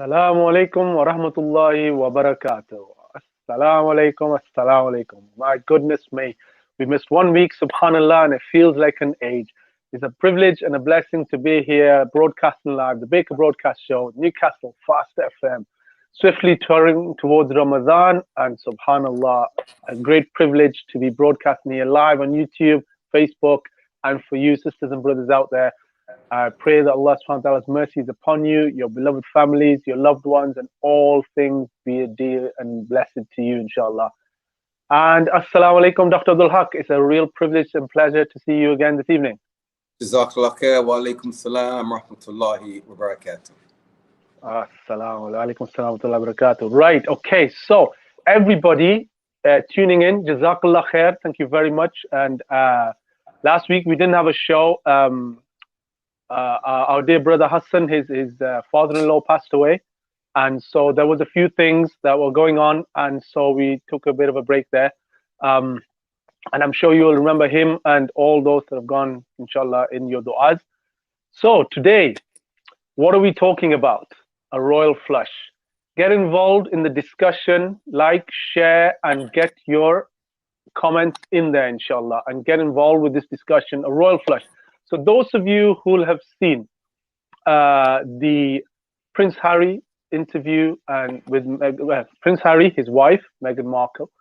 Assalamu alaikum wa rahmatullahi wa barakatuh. Assalamu alaikum, assalamu alaikum. My goodness me, we missed 1 week, subhanallah, and it feels like an age. It's a privilege and a blessing to be here broadcasting live, the Baker Broadcast Show, Newcastle, Fast FM, swiftly touring towards Ramadan, and subhanallah, a great privilege to be broadcasting here live on YouTube, Facebook, and for you sisters and brothers out there. I pray that Allah subhanahu wa ta'ala's mercy is upon you, your beloved families, your loved ones, and all things be dear and blessed to you, inshallah. And assalamu alaikum, Dr. Abdul Haqq. It's a real privilege and pleasure to see you again this evening. Jazakallah khair wa alaikum salam rahmatullahi wa barakatuh. Assalamu alaikum wa barakatuh. Right, okay, so everybody tuning in, Jazakallah khair, thank you very much. And last week we didn't have a show. Our dear brother Hassan, his father-in-law passed away, and so there was a few things that were going on, and so we took a bit of a break there. And I'm sure you will remember him and all those that have gone, inshallah, in your du'as. So today, what are we talking about? A royal flush. Get involved in the discussion, like, share, and get your comments in there, inshallah, and get involved with this discussion. A royal flush. So those of you who have seen the Prince Harry interview and with Prince Harry, his wife, Meghan Markle,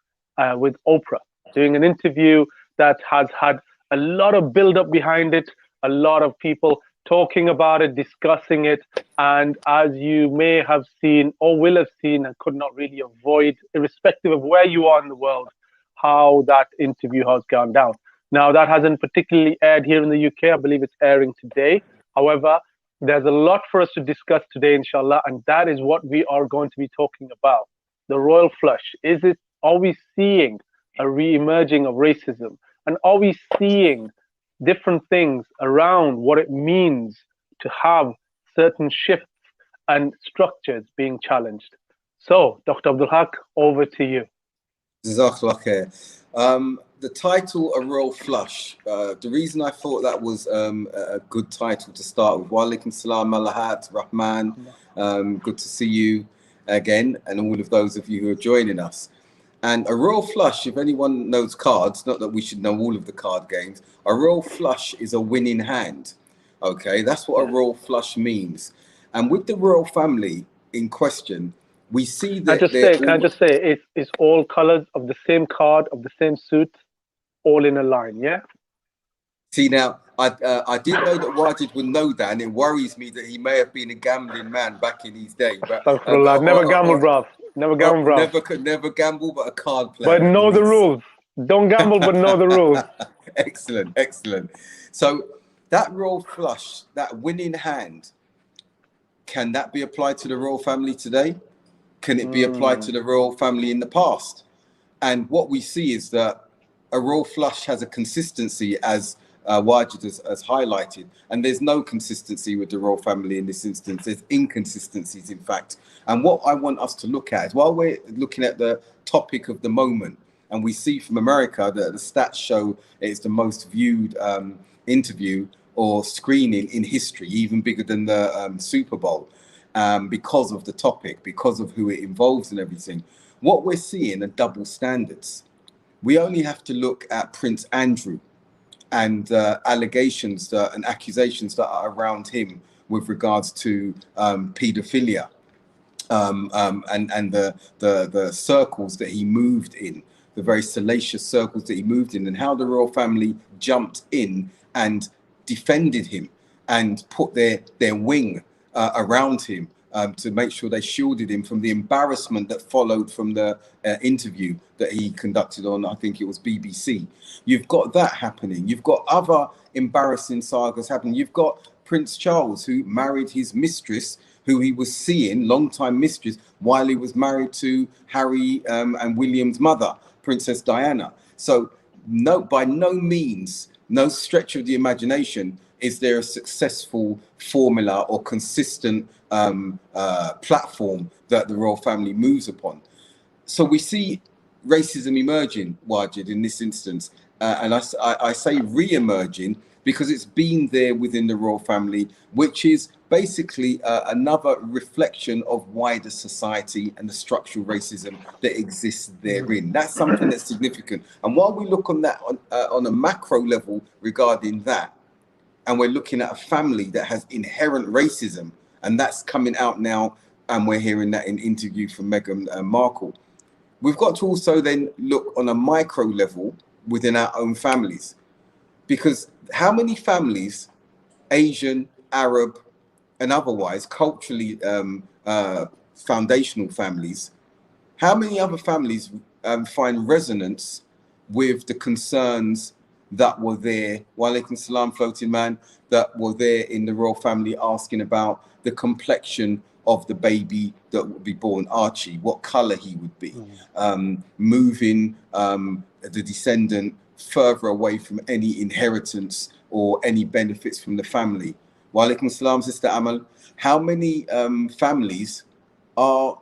with Oprah, doing an interview that has had a lot of build-up behind it, a lot of people talking about it, discussing it, and as you may have seen or will have seen and could not really avoid, irrespective of where you are in the world, how that interview has gone down. Now, that hasn't particularly aired here in the UK. I believe it's airing today. However, there's a lot for us to discuss today, inshallah, and that is what we are going to be talking about. The royal flush. Are we seeing a re-emerging of racism? And are we seeing different things around what it means to have certain shifts and structures being challenged? So, Dr. Abdul Haqq, over to you. Jazakallah khair. The title, A Royal Flush, the reason I thought that was a good title to start with, wa alaikum salam, Malahat, Rahman, good to see you again, and all of those of you who are joining us. And a royal flush, if anyone knows cards, not that we should know all of the card games, a royal flush is a winning hand. Okay, that's what a royal flush means. And with the royal family in question, we see that can I just say it's all colors of the same card, of the same suit, all in a line, yeah? See, now, I didn't know that Wajid would know that, and it worries me that he may have been a gambling man back in his day. But never gamble, bruv. Never gamble, bruv. Never gamble, but a card But player. know the rules. Don't gamble, but know the rules. Excellent, excellent. So that royal flush, that winning hand, can that be applied to the royal family today? Can it be applied to the royal family in the past? And what we see is that a royal flush has a consistency, as Wajid has highlighted, and there's no consistency with the royal family in this instance. There's inconsistencies, in fact. And what I want us to look at is, while we're looking at the topic of the moment, and we see from America that the stats show it's the most viewed interview or screening in history, even bigger than the Super Bowl, because of the topic, because of who it involves and everything. What we're seeing are double standards. We only have to look at Prince Andrew and allegations and accusations that are around him with regards to paedophilia and the circles that he moved in, the very salacious circles that he moved in, and how the royal family jumped in and defended him and put their wing around him to make sure they shielded him from the embarrassment that followed from the interview that he conducted on, I think it was BBC. You've got that happening. You've got other embarrassing sagas happening. You've got Prince Charles, who married his mistress, who he was seeing, long-time mistress, while he was married to Harry and William's mother, Princess Diana. So by no means, no stretch of the imagination, is there a successful formula or consistent platform that the royal family moves upon. So we see racism emerging, Wajid, in this instance. And I say re-emerging because it's been there within the royal family, which is basically another reflection of wider society and the structural racism that exists therein. That's something that's significant. And while we look on that on a macro level regarding that, and we're looking at a family that has inherent racism, and that's coming out now, and we're hearing that in interview from Meghan Markle. We've got to also then look on a micro level within our own families, because how many families, Asian, Arab, and otherwise culturally foundational families, how many other families find resonance with the concerns that were there, wa alaikum salam, floating man, that were there in the royal family, asking about the complexion of the baby that would be born, Archie, what color he would be, moving the descendant further away from any inheritance or any benefits from the family. Wa alaikum salam, Sister Amal. How many families are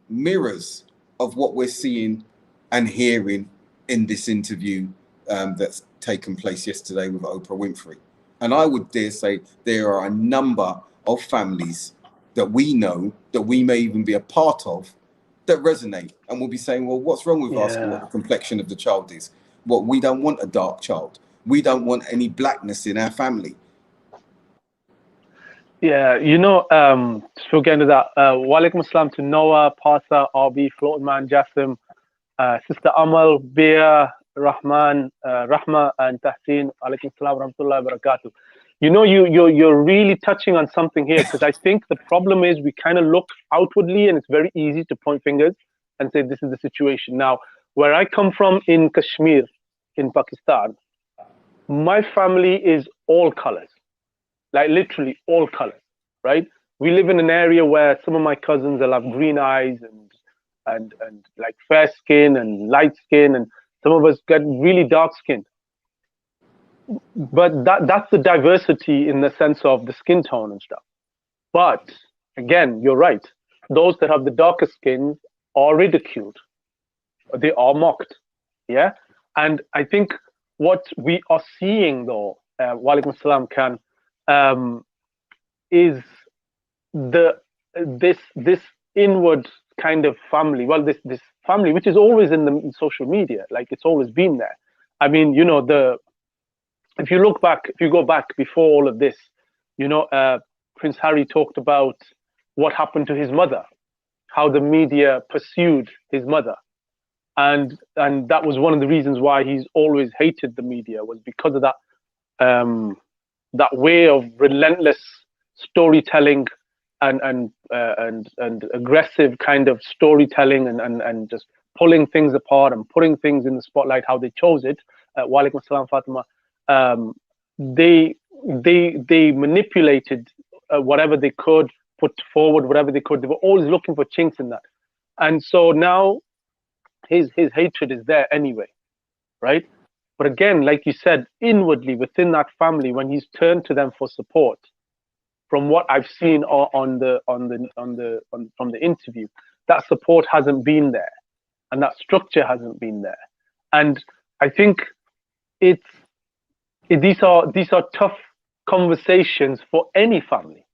mirrors of what we're seeing and hearing in this interview that's taken place yesterday with Oprah Winfrey? And I would dare say there are a number of families that we know, that we may even be a part of, that resonate, and we'll be saying, well, what's wrong with asking what the complexion of the child is? Well, we don't want a dark child. We don't want any blackness in our family. Yeah, to get into that, wa alaikum assalam to Noah, Parsa, RB, Floating Man, Jassim, Sister Amal, Bia, Rahman, Rahma, and Tahseen. Alaikum salam wa rahmatullahi wa barakatuh. You're really touching on something here, because I think the problem is we kind of look outwardly, and it's very easy to point fingers and say this is the situation. Now, where I come from in Kashmir, in Pakistan, my family is all colors, like literally all colors, right? We live in an area where some of my cousins will have green eyes and like fair skin and light skin, and some of us get really dark skin. But that's the diversity in the sense of the skin tone and stuff. But again, you're right. Those that have the darker skins are ridiculed. They are mocked. Yeah. And I think what we are seeing, though, wa alaikum salam, Khan, is this inward kind of family. Well, this family, which is always in social media, like it's always been there. I mean, if you look back, if you go back before all of this, Prince Harry talked about what happened to his mother, how the media pursued his mother. And that was one of the reasons why he's always hated the media, was because of that that way of relentless storytelling and aggressive kind of storytelling and just pulling things apart and putting things in the spotlight, how they chose it. Wa alaikum salam, Fatima. They manipulated whatever they could, put forward whatever they could. They were always looking for chinks in that. And so now his hatred is there anyway, right? But again, like you said, inwardly within that family, when he's turned to them for support, from what I've seen from the interview, that support hasn't been there, and that structure hasn't been there. And I think these are tough conversations for any family,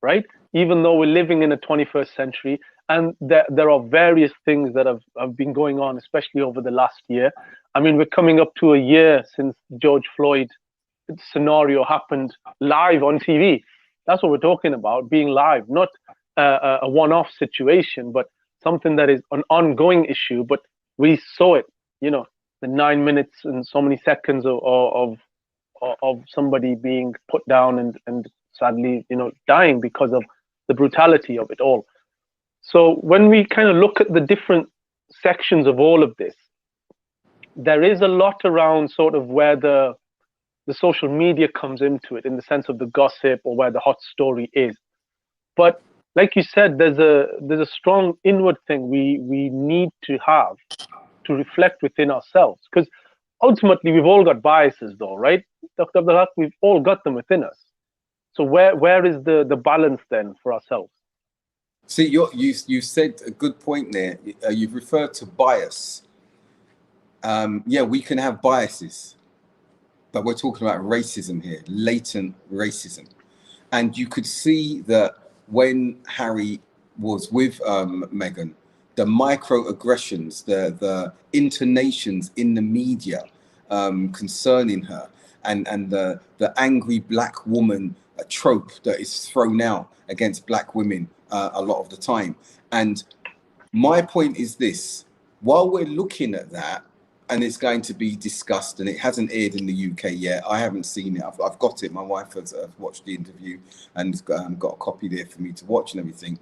right? Even though we're living in the 21st century, and there are various things that have been going on, especially over the last year. I mean, we're coming up to a year since George Floyd scenario happened live on TV. That's what we're talking about, being live, not a one-off situation, but something that is an ongoing issue. But we saw it, the 9 minutes and so many seconds of somebody being put down and sadly, dying because of the brutality of it all. So when we kind of look at the different sections of all of this, there is a lot around sort of where the social media comes into it, in the sense of the gossip or where the hot story is. But like you said, there's a strong inward thing we need to have to reflect within ourselves, because ultimately we've all got biases, though, right? Dr. Abdul Haqq, we've all got them within us. So where is the balance then for ourselves? See, you said a good point there. You've referred to bias. Yeah, we can have biases. but we're talking about racism here, latent racism. And you could see that when Harry was with Meghan, the microaggressions, the intonations in the media concerning her, and the angry black woman trope that is thrown out against black women a lot of the time. And my point is this: while we're looking at that, and it's going to be discussed, and it hasn't aired in the UK yet. I haven't seen it. I've got it. My wife has watched the interview and got a copy there for me to watch and everything.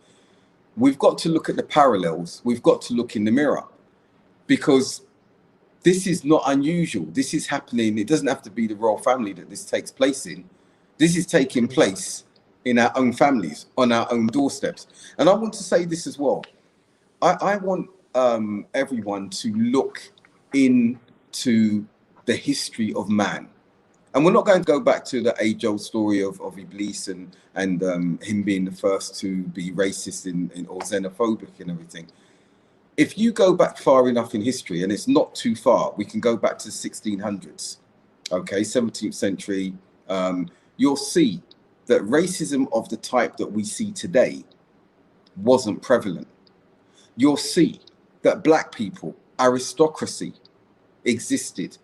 We've got to look at the parallels. We've got to look in the mirror, because this is not unusual. This is happening. It doesn't have to be the royal family that this takes place in. This is taking place in our own families, on our own doorsteps. And I want to say this as well. I want everyone to look into the history of man. And we're not going to go back to the age-old story of Iblis and him being the first to be racist or xenophobic and everything. If you go back far enough in history, and it's not too far, we can go back to the 1600s, okay, 17th century, you'll see that racism of the type that we see today wasn't prevalent. You'll see that black people, aristocracy, existed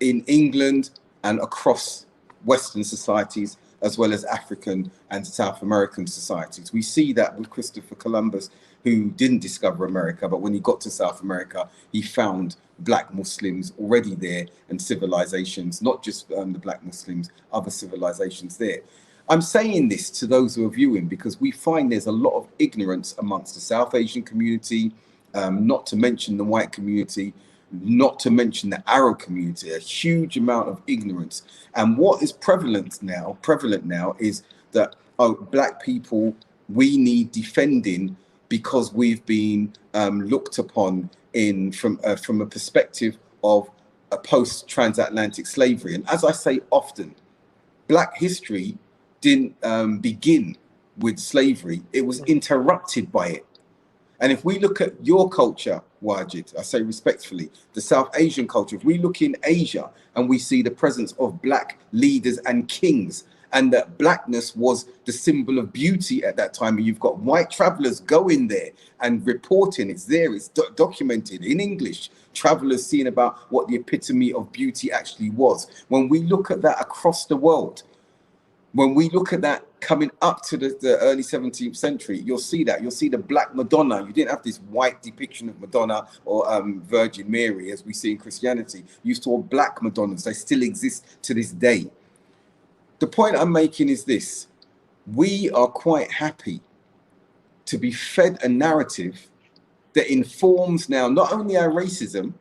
in England and across Western societies, as well as African and South American societies. We see that with Christopher Columbus, who didn't discover America, but when he got to South America, he found black Muslims already there, and civilizations, not just the black Muslims, other civilizations there. I'm saying this to those who are viewing because we find there's a lot of ignorance amongst the South Asian community, not to mention the white community, not to mention the Arab community, a huge amount of ignorance. And what is prevalent now is that, oh, black people, we need defending because we've been looked upon from a perspective of a post-transatlantic slavery. And as I say often, black history didn't begin with slavery. It was interrupted by it. And if we look at your culture, Wajid, I say respectfully, the South Asian culture, if we look in Asia and we see the presence of black leaders and kings, and that blackness was the symbol of beauty at that time, and you've got white travelers going there and reporting, it's there, it's documented in English, travelers seeing about what the epitome of beauty actually was. When we look at that across the world, when we look at that coming up to the early 17th century, you'll see that. You'll see the Black Madonna. You didn't have this white depiction of Madonna or Virgin Mary as we see in Christianity. You saw black Madonnas. They still exist to this day. The point I'm making is this. We are quite happy to be fed a narrative that informs now not only our racism,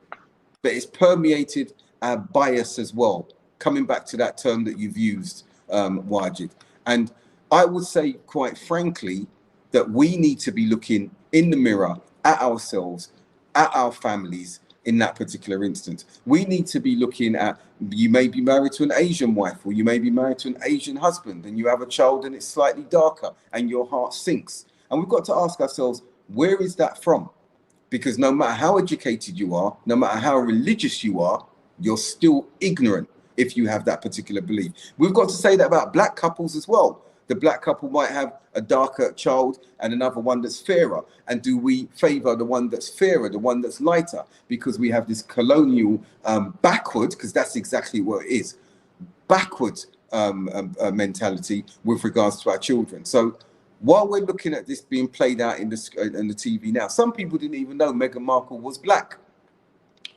but it's permeated our bias as well. Coming back to that term that you've used, Wajid. And I would say, quite frankly, that we need to be looking in the mirror at ourselves, at our families in that particular instance. We need to be looking at, you may be married to an Asian wife, or you may be married to an Asian husband, and you have a child and it's slightly darker and your heart sinks. And we've got to ask ourselves, where is that from? Because no matter how educated you are, no matter how religious you are, you're still ignorant if you have that particular belief. We've got to say that about black couples as well. The black couple might have a darker child and another one that's fairer. And do we favor the one that's fairer, the one that's lighter? Because we have this colonial backward, because that's exactly what it is, backward mentality with regards to our children. So while we're looking at this being played out in the TV now, some people didn't even know Meghan Markle was black.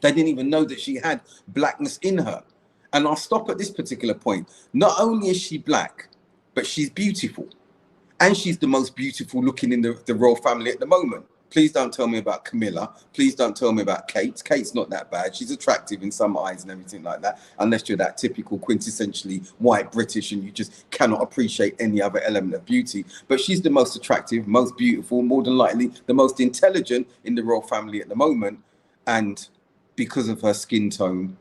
They didn't even know that she had blackness in her. And I'll stop at this particular point. Not only is she black, but she's beautiful. And she's the most beautiful looking in the royal family at the moment. Please don't tell me about Camilla. Please don't tell me about Kate. Kate's not that bad. She's attractive in some eyes and everything like that, unless you're that typical quintessentially white British and you just cannot appreciate any other element of beauty. But she's the most attractive, most beautiful, more than likely the most intelligent in the royal family at the moment. And because of her skin tone,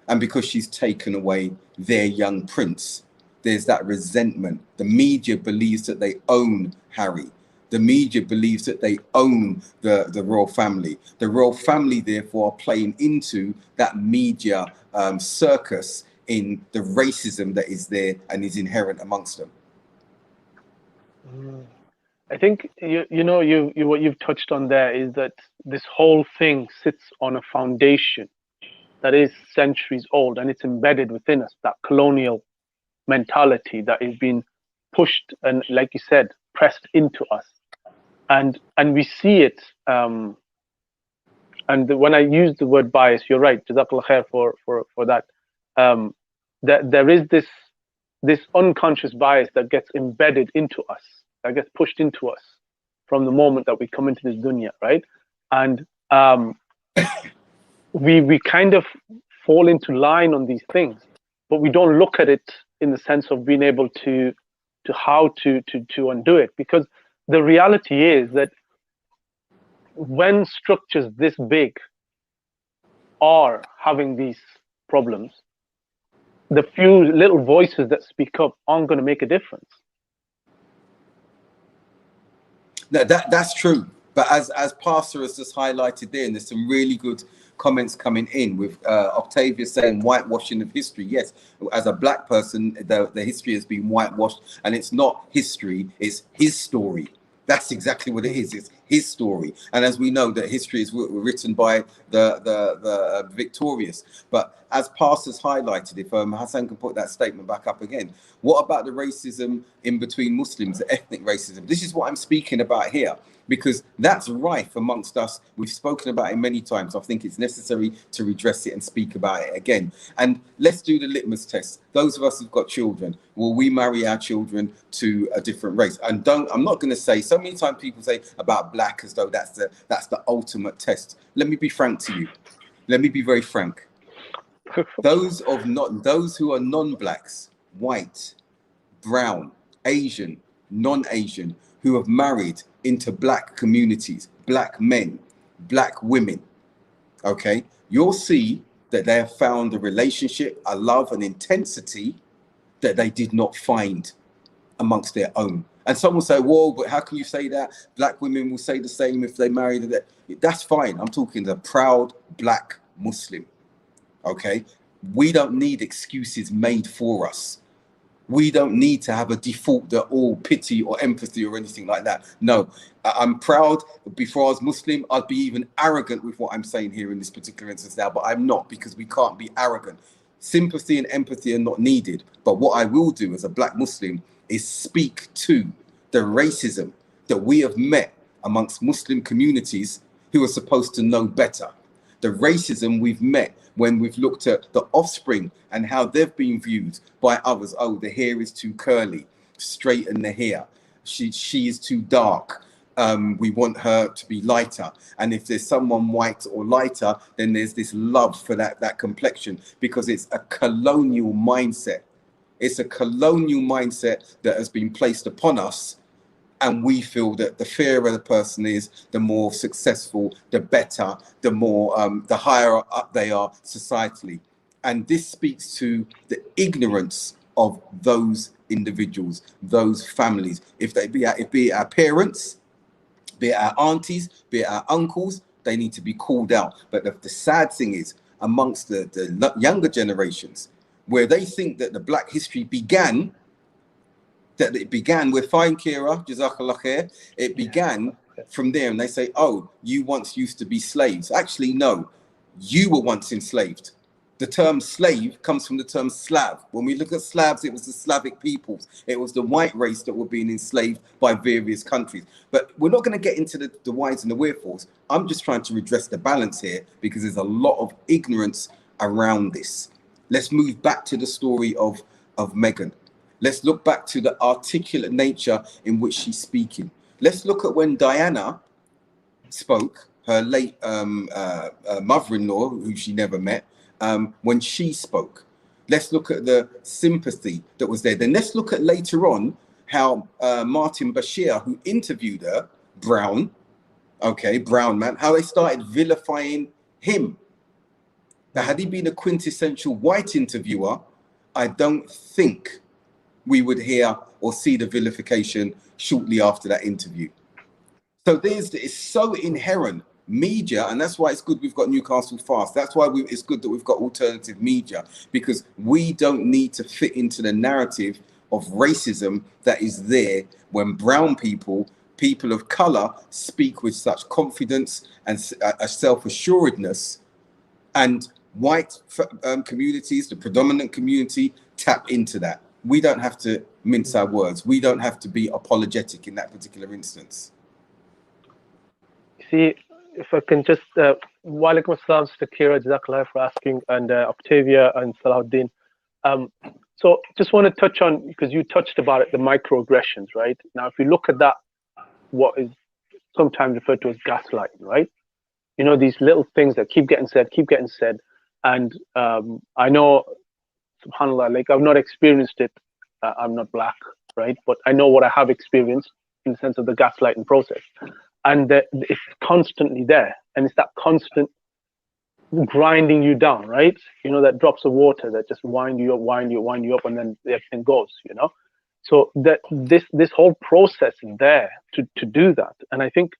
and because she's taken away their young prince, there's that resentment. The media believes that they own Harry. The media believes that they own the royal family. The royal family, therefore, are playing into that media circus in the racism that is there and is inherent amongst them. I think what you've touched on there is that this whole thing sits on a foundation that is centuries old, and it's embedded within us, that colonial mentality that is being pushed and, like you said, pressed into us, and we see it. And when I use the word bias, you're right. Jazakallah khair for that. That there is this unconscious bias that gets embedded into us, that gets pushed into us from the moment that we come into this dunya, right? And we kind of fall into line on these things, but we don't look at it in the sense of being able to how to undo it, because the reality is that when structures this big are having these problems, the few little voices that speak up aren't going to make a difference. No, that's true. But as Pastor has just highlighted there, and there's some really good comments coming in with Octavia saying whitewashing of history. Yes, as a black person, the history has been whitewashed, and it's not history, it's his story. That's exactly what it is. It's his story. And as we know, that history is written by the victorious. But as Pastor's highlighted, if Hassan can put that statement back up again, what about the racism in between Muslims, the ethnic racism? This is what I'm speaking about here, because that's rife amongst us. We've spoken about it many times. I think it's necessary to redress it and speak about it again. And let's do the litmus test. Those of us who've got children, will we marry our children to a different race? And I'm not going to say, so many times people say about black as though that's the ultimate test. Let me be frank to you. Let me be very frank. Those who are non-blacks, white, brown, Asian, non-Asian, who have married into black communities, black men, black women, okay, you'll see that they have found a relationship, a love, an intensity that they did not find amongst their own. And some will say, whoa, but how can you say that? Black women will say the same if they married. That's fine. I'm talking the proud black Muslim, okay? We don't need excuses made for us. We don't need to have a default that all pity or empathy or anything like that. No, I'm proud. Before I was Muslim, I'd be even arrogant with what I'm saying here in this particular instance now, but I'm not, because we can't be arrogant. Sympathy and empathy are not needed. But what I will do as a black Muslim is speak to the racism that we have met amongst Muslim communities who are supposed to know better. The racism we've met when we've looked at the offspring and how they've been viewed by others. Oh, the hair is too curly, straighten the hair. She is too dark. We want her to be lighter. And if there's someone white or lighter, then there's this love for that complexion, because it's a colonial mindset. It's a colonial mindset that has been placed upon us. And we feel that the fairer the person is, the more successful, the better, the more, the higher up they are societally. And this speaks to the ignorance of those individuals, those families. If be it our parents, be it our aunties, be it our uncles, they need to be called out. But the sad thing is, amongst the younger generations, where they think that the Black history began, we're fine, Kira, Jazakallah khair, it began from there, and they say, oh, you once used to be slaves. Actually, no, you were once enslaved. The term slave comes from the term Slav. When we look at Slavs, it was the Slavic peoples. It was the white race that were being enslaved by various countries. But we're not going to get into the whys and the wherefores. I'm just trying to redress the balance here, because there's a lot of ignorance around this. Let's move back to the story of Meghan. Let's look back to the articulate nature in which she's speaking. Let's look at when Diana spoke, her late mother-in-law, who she never met, when she spoke. Let's look at the sympathy that was there. Then let's look at later on how Martin Bashir, who interviewed her, brown man, how they started vilifying him. Now, had he been a quintessential white interviewer, I don't think we would hear or see the vilification shortly after that interview. So it's so inherent media, and that's why it's good we've got Newcastle Fast. That's why it's good that we've got alternative media, because we don't need to fit into the narrative of racism that is there when brown people of color speak with such confidence and a self-assuredness, and white communities, the predominant community, tap into that. We don't have to mince our words. We don't have to be apologetic in that particular instance. See, if I can just, walaikum assalam to Kira, Jazakallah for asking, and Octavia and Salahuddin. So just want to touch on, because you touched about it, the microaggressions, right? Now, if you look at that, what is sometimes referred to as gaslighting, right? You know, these little things that keep getting said. And I know, subhanAllah, like I've not experienced it. I'm not black, right? But I know what I have experienced in the sense of the gaslighting process. And it's constantly there. And it's that constant grinding you down, right? You know, that drops of water that just wind you up, and then everything goes, you know? So that this whole process is there to do that. And I think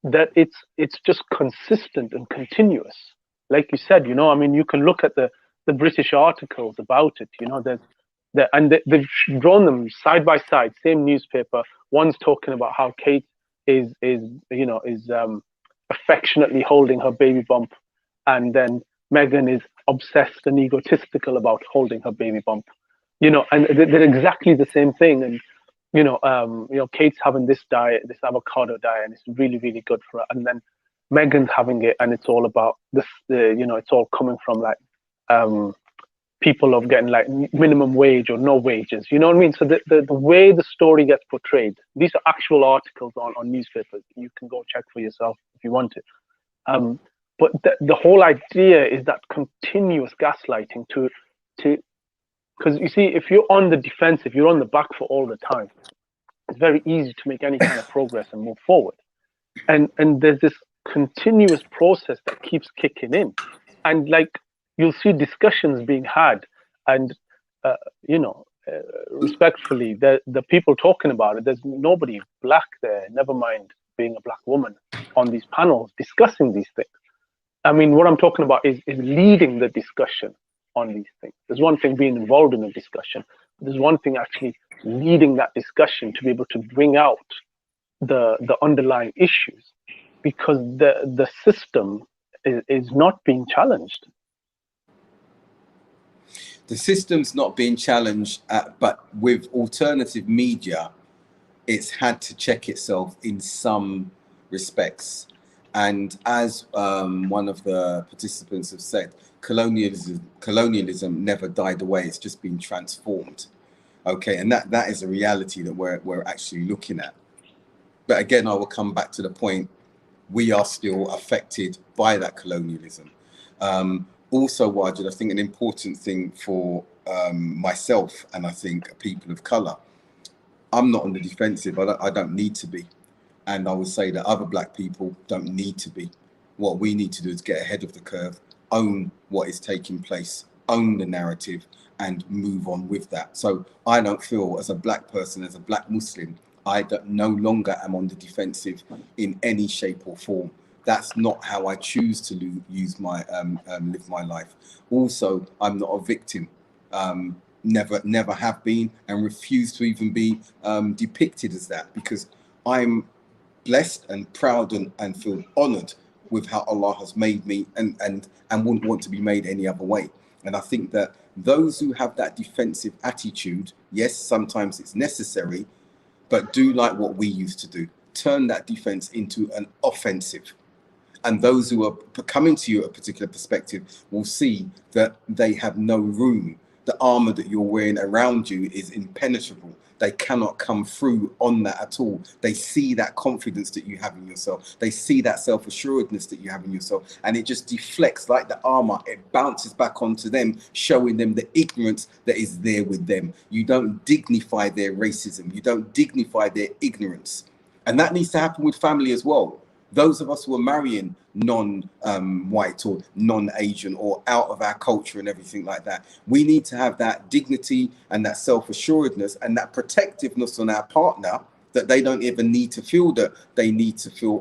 that it's just consistent and continuous. Like you said, you know, I mean, you can look at the British articles about it, you know, they've drawn them side by side, same newspaper. One's talking about how Kate is affectionately holding her baby bump, and then Meghan is obsessed and egotistical about holding her baby bump, you know, and they're exactly the same thing. And you know, Kate's having this diet, this avocado diet, and it's really, really good for her. And then Meghan's having it, and it's all about this, you know, it's all coming from like people of getting like minimum wage or no wages, you know what I mean? So the way the story gets portrayed, these are actual articles on newspapers. You can go check for yourself if you want to. But the whole idea is that continuous gaslighting to because you see, if you're on the defensive, you're on the back foot all the time, it's very easy to make any kind of progress and move forward. And there's this continuous process that keeps kicking in. And like, you'll see discussions being had, and you know, respectfully, the people talking about it, there's nobody black there, never mind being a black woman on these panels discussing these things. I mean, what I'm talking about is leading the discussion on these things. There's one thing being involved in a discussion, but there's one thing actually leading that discussion to be able to bring out the underlying issues, because the system is not being challenged. The system's not being challenged, but with alternative media, it's had to check itself in some respects. And as one of the participants have said, colonialism never died away. It's just been transformed. Okay, and that is a reality that we're actually looking at. But again, I will come back to the point, we are still affected by that colonialism. Also, Wajid, I think an important thing for myself, and I think people of colour, I'm not on the defensive. I don't need to be. And I would say that other black people don't need to be. What we need to do is get ahead of the curve, own what is taking place, own the narrative, and move on with that. So I don't feel, as a black person, as a black Muslim, I no longer am on the defensive in any shape or form. That's not how I choose to use my live my life. Also, I'm not a victim. Never have been, and refuse to even be depicted as that, because I'm blessed and proud and feel honored with how Allah has made me, and wouldn't want to be made any other way. And I think that those who have that defensive attitude, yes, sometimes it's necessary, but do like what we used to do. Turn that defense into an offensive. And those who are coming to you a particular perspective will see that they have no room. The armor that you're wearing around you is impenetrable. They cannot come through on that at all. They see that confidence that you have in yourself. They see that self-assuredness that you have in yourself. And it just deflects like the armor. It bounces back onto them, showing them the ignorance that is there with them. You don't dignify their racism. You don't dignify their ignorance. And that needs to happen with family as well. Those of us who are marrying non-white or non-Asian or out of our culture and everything like that, we need to have that dignity and that self-assuredness and that protectiveness on our partner that they don't even need to feel that they need to feel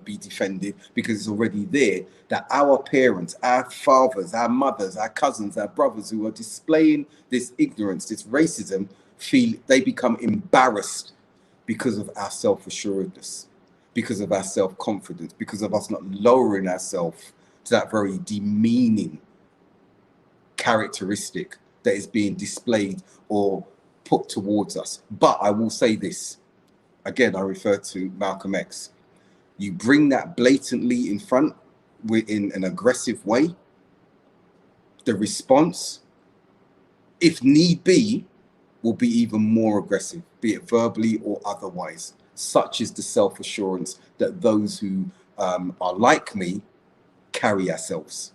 be defended, because it's already there. That our parents, our fathers, our mothers, our cousins, our brothers who are displaying this ignorance, this racism, feel they become embarrassed because of our self-assuredness, because of our self-confidence, because of us not lowering ourselves to that very demeaning characteristic that is being displayed or put towards us. But I will say this, again, I refer to Malcolm X. You bring that blatantly in front in an aggressive way, the response, if need be, will be even more aggressive, be it verbally or otherwise. Such is the self-assurance that those who are like me carry ourselves.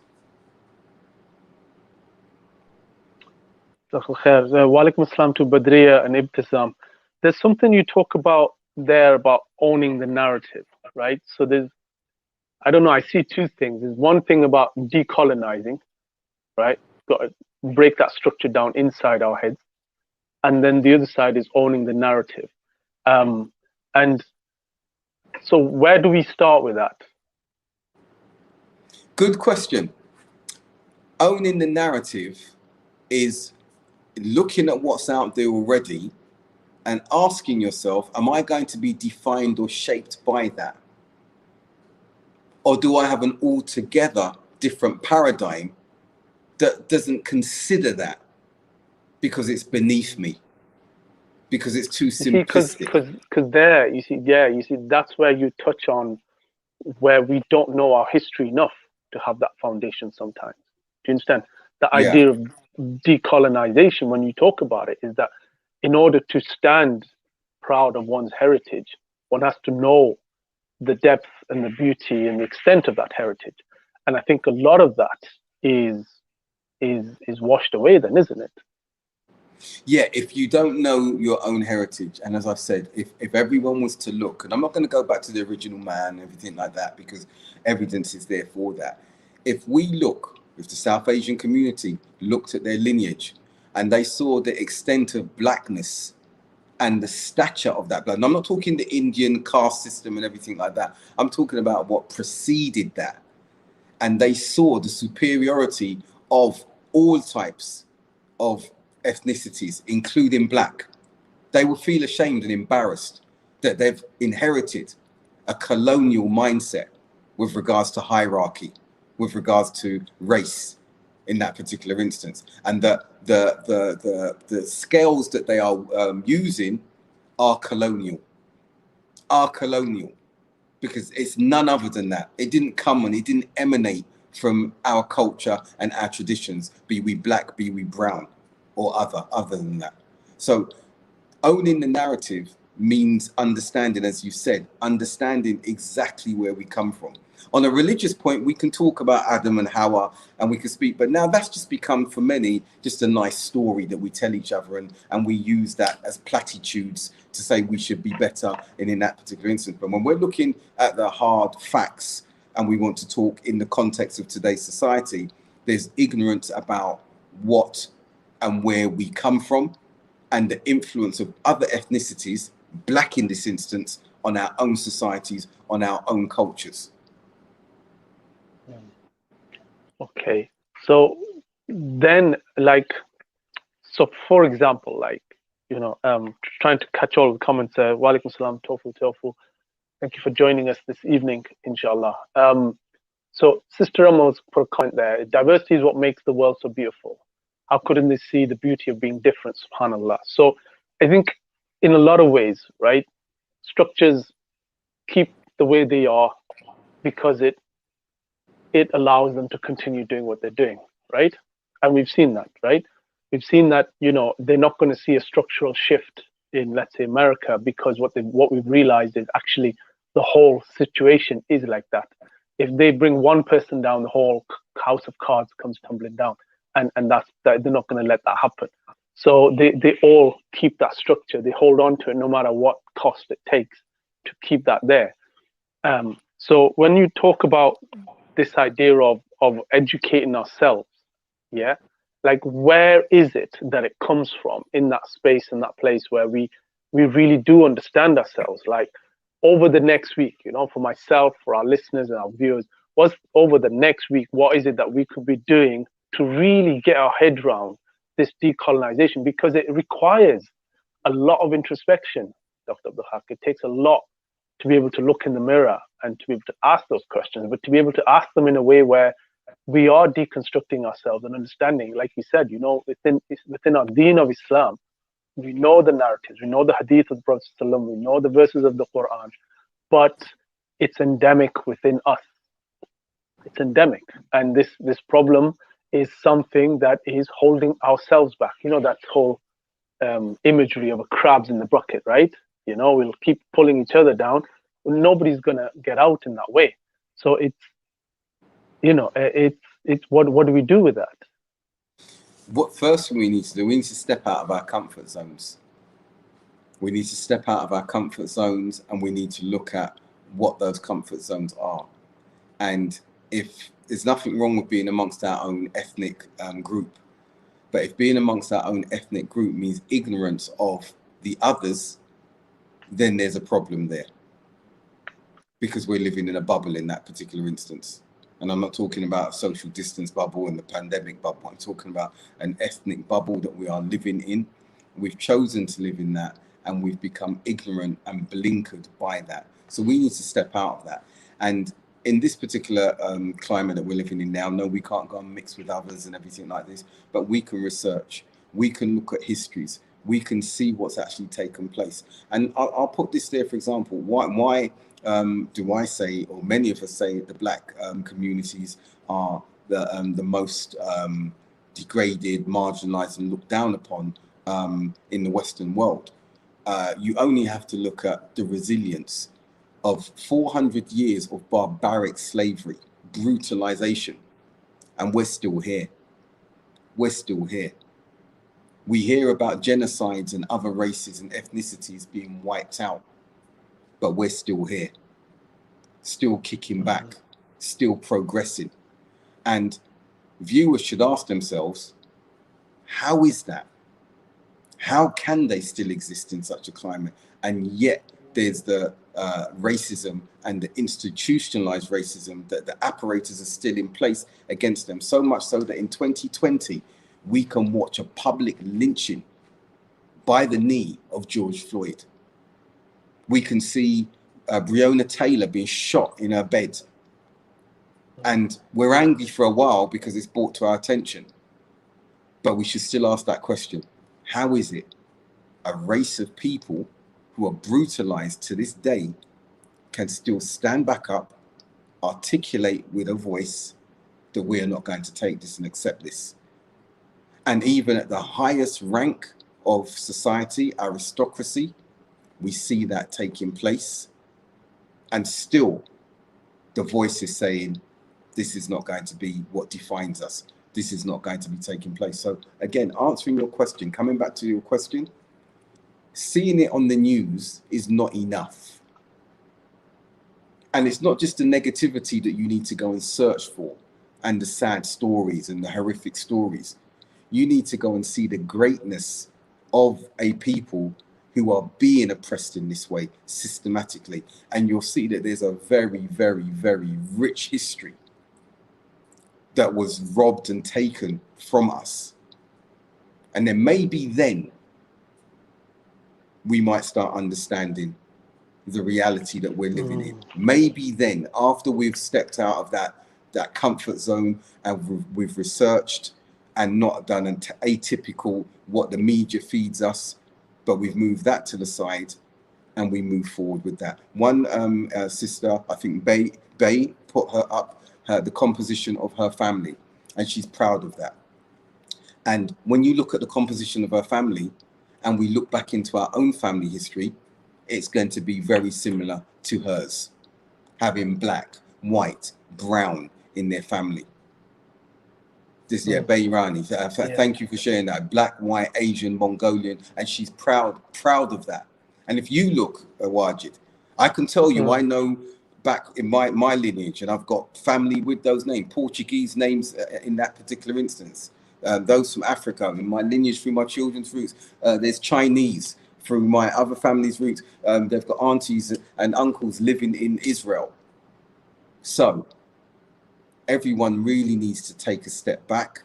Walaikum assalam to Badriya and Ibtisam. There's something you talk about there about owning the narrative, right? So there's, I don't know, I see two things. There's one thing about decolonizing, right? Got to break that structure down inside our heads. And then the other side is owning the narrative. And so where do we start with that? Good question. Owning the narrative is looking at what's out there already and asking yourself, am I going to be defined or shaped by that? Or do I have an altogether different paradigm that doesn't consider that because it's beneath me, because it's too simplistic? Because there, you see, that's where you touch on where we don't know our history enough to have that foundation sometimes. Do you understand? The idea of decolonization, when you talk about it, is that in order to stand proud of one's heritage, one has to know the depth and the beauty and the extent of that heritage. And I think a lot of that is washed away then, isn't it? Yeah, if you don't know your own heritage, and as I've said, if everyone was to look, and I'm not going to go back to the original man and everything like that, because evidence is there for that. If we look, if the South Asian community looked at their lineage and they saw the extent of blackness and the stature of that blood, and I'm not talking the Indian caste system and everything like that, I'm talking about what preceded that. And they saw the superiority of all types of ethnicities, including black. They will feel ashamed and embarrassed that they've inherited a colonial mindset with regards to hierarchy, with regards to race in that particular instance, and that the scales that they are using are colonial, because it's none other than that. It didn't come and it didn't emanate from our culture and our traditions, be we black, be we brown, or other than that. So owning the narrative means understanding, as you said, understanding exactly where we come from. On a religious point, we can talk about Adam and Hawa and we can speak, but now that's just become for many just a nice story that we tell each other, and we use that as platitudes to say we should be better in that particular instance. But when we're looking at the hard facts and we want to talk in the context of today's society, there's ignorance about what and where we come from, and the influence of other ethnicities, black in this instance, on our own societies, on our own cultures. Okay, so then, so for example, trying to catch all the comments. Walaikum salam, tofu. Thank you for joining us this evening, inshallah. So Sister Ramos put a comment there. Diversity is what makes the world so beautiful. How couldn't they see the beauty of being different, subhanAllah? So I think in a lot of ways, right, structures keep the way they are because it allows them to continue doing what they're doing, right? And we've seen that, right? We've seen that, they're not going to see a structural shift in, let's say, America, because what we've realized is actually the whole situation is like that. If they bring one person down, the whole house of cards comes tumbling down. And that's that, they're not going to let that happen. So they all keep that structure. They hold on to it no matter what cost it takes to keep that there. So when you talk about this idea of educating ourselves, where is it that it comes from in that space, in that place where we we really do understand ourselves. Like over the next week, for myself, for our listeners and our viewers, what's over the next week, what is it that we could be doing to really get our head around this decolonization? Because it requires a lot of introspection, Dr. Abdul Haqq. It takes a lot to be able to look in the mirror and to be able to ask those questions, but to be able to ask them in a way where we are deconstructing ourselves and understanding, like you said, within our deen of Islam, we know the narratives, we know the hadith of the Prophet, we know the verses of the Quran, but it's endemic within us. It's endemic. And this problem is something that is holding ourselves back. That whole imagery of a crabs in the bucket, right? We'll keep pulling each other down. Nobody's gonna get out in that way. So it's what do we do with that? What first we need to do, we need to step out of our comfort zones. We need to step out of our comfort zones, and we need to look at what those comfort zones are. And if there's nothing wrong with being amongst our own ethnic group, but if being amongst our own ethnic group means ignorance of the others, then there's a problem there, because we're living in a bubble in that particular instance. And I'm not talking about a social distance bubble and the pandemic bubble. I'm talking about an ethnic bubble that we are living in. We've chosen to live in that, and we've become ignorant and blinkered by that. So we need to step out of that. And in this particular climate that we're living in now, no, we can't go and mix with others and everything like this, but we can research, we can look at histories, we can see what's actually taken place. And I'll put this there, for example, why do I say, or many of us say, the black communities are the most degraded, marginalized, and looked down upon in the Western world? You only have to look at the resilience of 400 years of barbaric slavery, brutalization, and we're still here. We're still here. We hear about genocides and other races and ethnicities being wiped out, but we're still here, still kicking back, still progressing. And viewers should ask themselves, how is that? How can they still exist in such a climate? And yet there's the racism and the institutionalized racism, that the apparatus are still in place against them. So much so that in 2020, we can watch a public lynching by the knee of George Floyd. We can see Breonna Taylor being shot in her bed. And we're angry for a while because it's brought to our attention. But we should still ask that question. How is it a race of people who are brutalized to this day can still stand back up, articulate with a voice that we are not going to take this and accept this? And even at the highest rank of society, aristocracy, we see that taking place. And still, the voice is saying, this is not going to be what defines us. This is not going to be taking place. So again, answering your question, coming back to your question, seeing it on the news is not enough. And it's not just the negativity that you need to go and search for, and the sad stories and the horrific stories. You need to go and see the greatness of a people who are being oppressed in this way systematically. And you'll see that there's a very, very, very rich history that was robbed and taken from us. And then maybe then we might start understanding the reality that we're living in. Maybe then, after we've stepped out of that comfort zone and we've researched and not done an atypical what the media feeds us, but we've moved that to the side and we move forward with that. One sister, I think Bay put her up, the composition of her family, and she's proud of that. And when you look at the composition of her family and we look back into our own family history, it's going to be very similar to hers, having black, white, brown in their family. This, Bay Rani, thank you for sharing that. Black, white, Asian, Mongolian, and she's proud of that. And if you look at Wajid, I can tell you, I know back in my lineage, and I've got family with those names, Portuguese names in that particular instance. Those from Africa, in my lineage through my children's roots, there's Chinese through my other family's roots. They've got aunties and uncles living in Israel. So everyone really needs to take a step back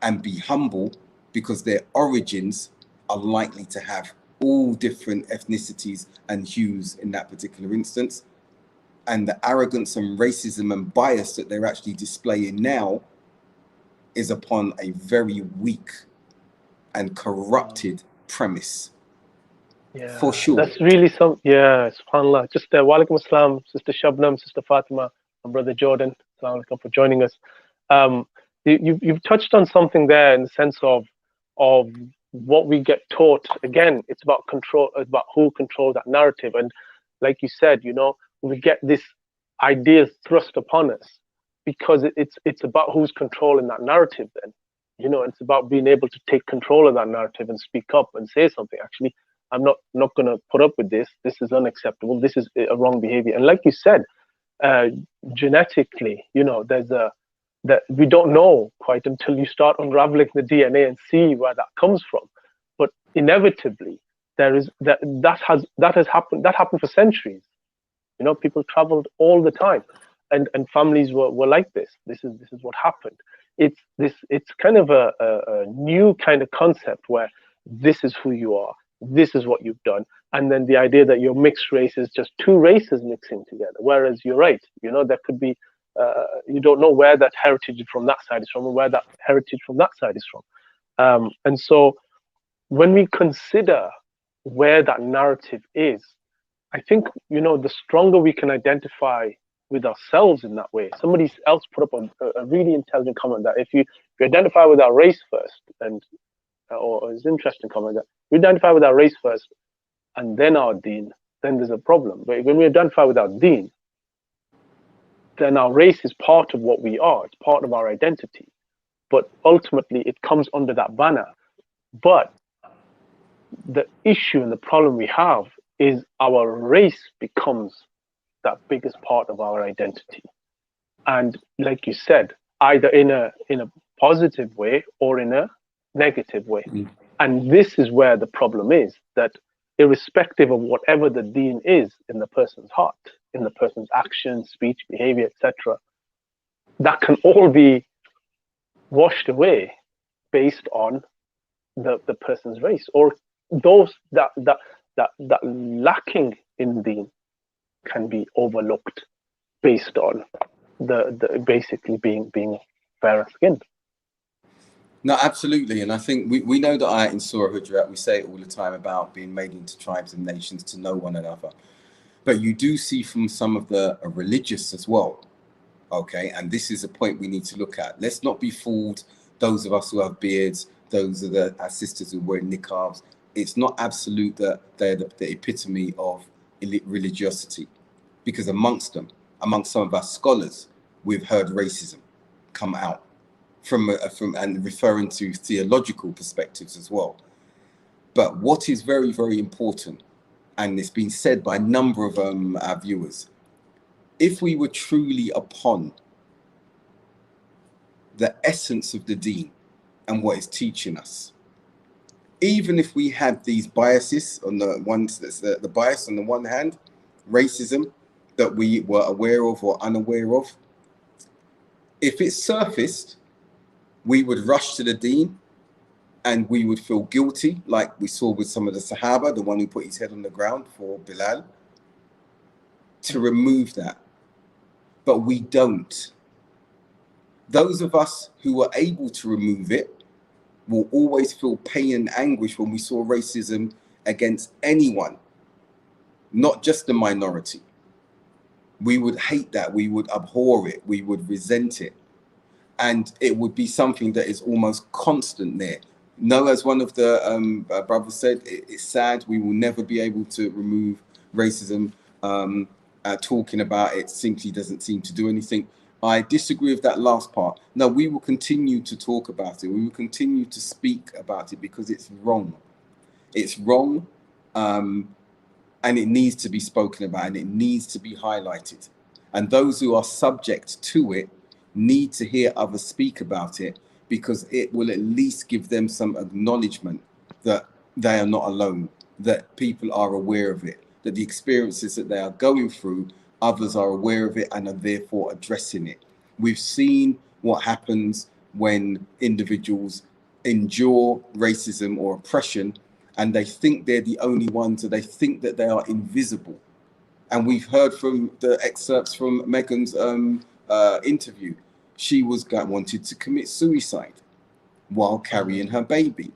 and be humble, because their origins are likely to have all different ethnicities and hues in that particular instance. And the arrogance and racism and bias that they're actually displaying now is upon a very weak and corrupted premise. Yeah, For sure. that's really some. Yeah, subhanallah. Just walaikum assalam, Sister Shabnam, Sister Fatima, and Brother Jordan. Assalamu alaikum for joining us. You've touched on something there in the sense of what we get taught. Again, it's about control, about who controls that narrative. And like you said, we get this ideas thrust upon us because it's about who's controlling that narrative. Then, it's about being able to take control of that narrative and speak up and say something. Actually, I'm not going to put up with this. This is unacceptable. This is a wrong behavior. And like you said, genetically, there's that we don't know quite until you start unraveling the DNA and see where that comes from. But inevitably, there is that has happened. That happened for centuries. People traveled all the time, and families were like this. This is what happened. It's kind of a new kind of concept where this is who you are. This is what you've done. And then the idea that you're mixed race is just two races mixing together. Whereas you're right, there could be, you don't know where that heritage from that side is from and where that heritage from that side is from. And so when we consider where that narrative is, I think, the stronger we can identify with ourselves in that way. Somebody else put up a really intelligent comment that if you identify with our race first, or it's an interesting comment that we identify with our race first and then our deen, then there's a problem. But when we identify with our deen, then our race is part of what we are. It's part of our identity. But ultimately, it comes under that banner. But the issue and the problem we have is our race becomes that biggest part of our identity. And like you said, either in a positive way or in a negative way. And this is where the problem is, that irrespective of whatever the deen is in the person's heart, in the person's action, speech, behavior, etc., that can all be washed away based on the person's race, or those that lacking in deen can be overlooked based on the basically being fairer skinned. No, absolutely. And I think we know that ayat in Surah Hujurat, we say it all the time about being made into tribes and nations to know one another. But you do see from some of the religious as well. Okay, and this is a point we need to look at. Let's not be fooled, those of us who have beards, those are our sisters who wear niqabs. It's not absolute that they're the epitome of religiosity, because amongst some of our scholars, we've heard racism come out from and referring to theological perspectives as well. But what is very, very important, and it's been said by a number of our viewers, if we were truly upon the essence of the deen and what it's teaching us, even if we had these biases on the ones, that's the bias on the one hand, racism that we were aware of or unaware of, if it surfaced, we would rush to the deen and we would feel guilty, like we saw with some of the Sahaba, the one who put his head on the ground for Bilal, to remove that. But we don't. Those of us who were able to remove it will always feel pain and anguish when we saw racism against anyone, not just the minority. We would hate that, we would abhor it, we would resent it. And it would be something that is almost constant there. No, as one of the brothers said, it's sad, we will never be able to remove racism. Talking about it simply doesn't seem to do anything. I disagree with that last part. No, we will continue to talk about it. We will continue to speak about it because it's wrong. It's wrong, and it needs to be spoken about, and it needs to be highlighted. And those who are subject to it need to hear others speak about it, because it will at least give them some acknowledgement that they are not alone, that people are aware of it, that the experiences that they are going through, others are aware of it and are therefore addressing it. We've seen what happens when individuals endure racism or oppression and they think they're the only ones, or they think that they are invisible. And we've heard from the excerpts from Megan's interview. She wanted to commit suicide while carrying her baby.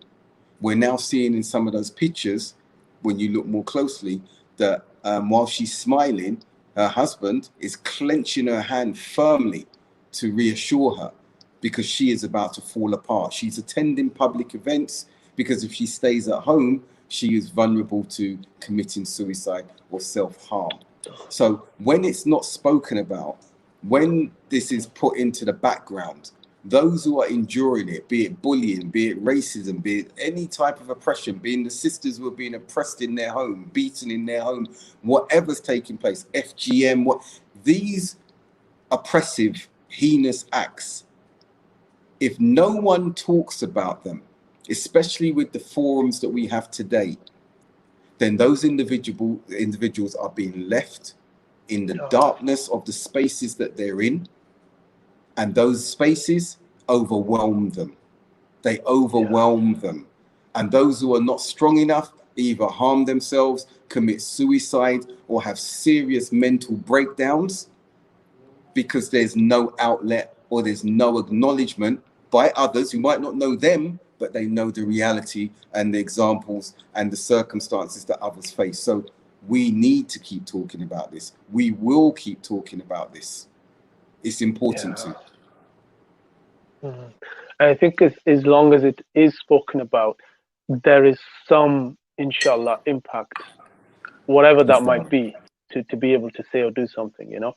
We're now seeing in some of those pictures, when you look more closely, that while she's smiling, her husband is clenching her hand firmly to reassure her, because she is about to fall apart. She's attending public events because if she stays at home, she is vulnerable to committing suicide or self-harm. So when it's not spoken about, when this is put into the background, those who are enduring it, be it bullying, be it racism, be it any type of oppression, being the sisters who are being oppressed in their home, beaten in their home, whatever's taking place, FGM, these oppressive, heinous acts, if no one talks about them, especially with the forums that we have today, then those individuals are being left in the darkness of the spaces that they're in, and those spaces overwhelm them. They overwhelm them. And those who are not strong enough either harm themselves, commit suicide, or have serious mental breakdowns because there's no outlet or there's no acknowledgement by others who might not know them, but they know the reality and the examples and the circumstances that others face. So we need to keep talking about this. We will keep talking about this. It's important to. I think as long as it is spoken about, there is some, inshallah, impact, whatever that might be, to be able to say or do something, you know.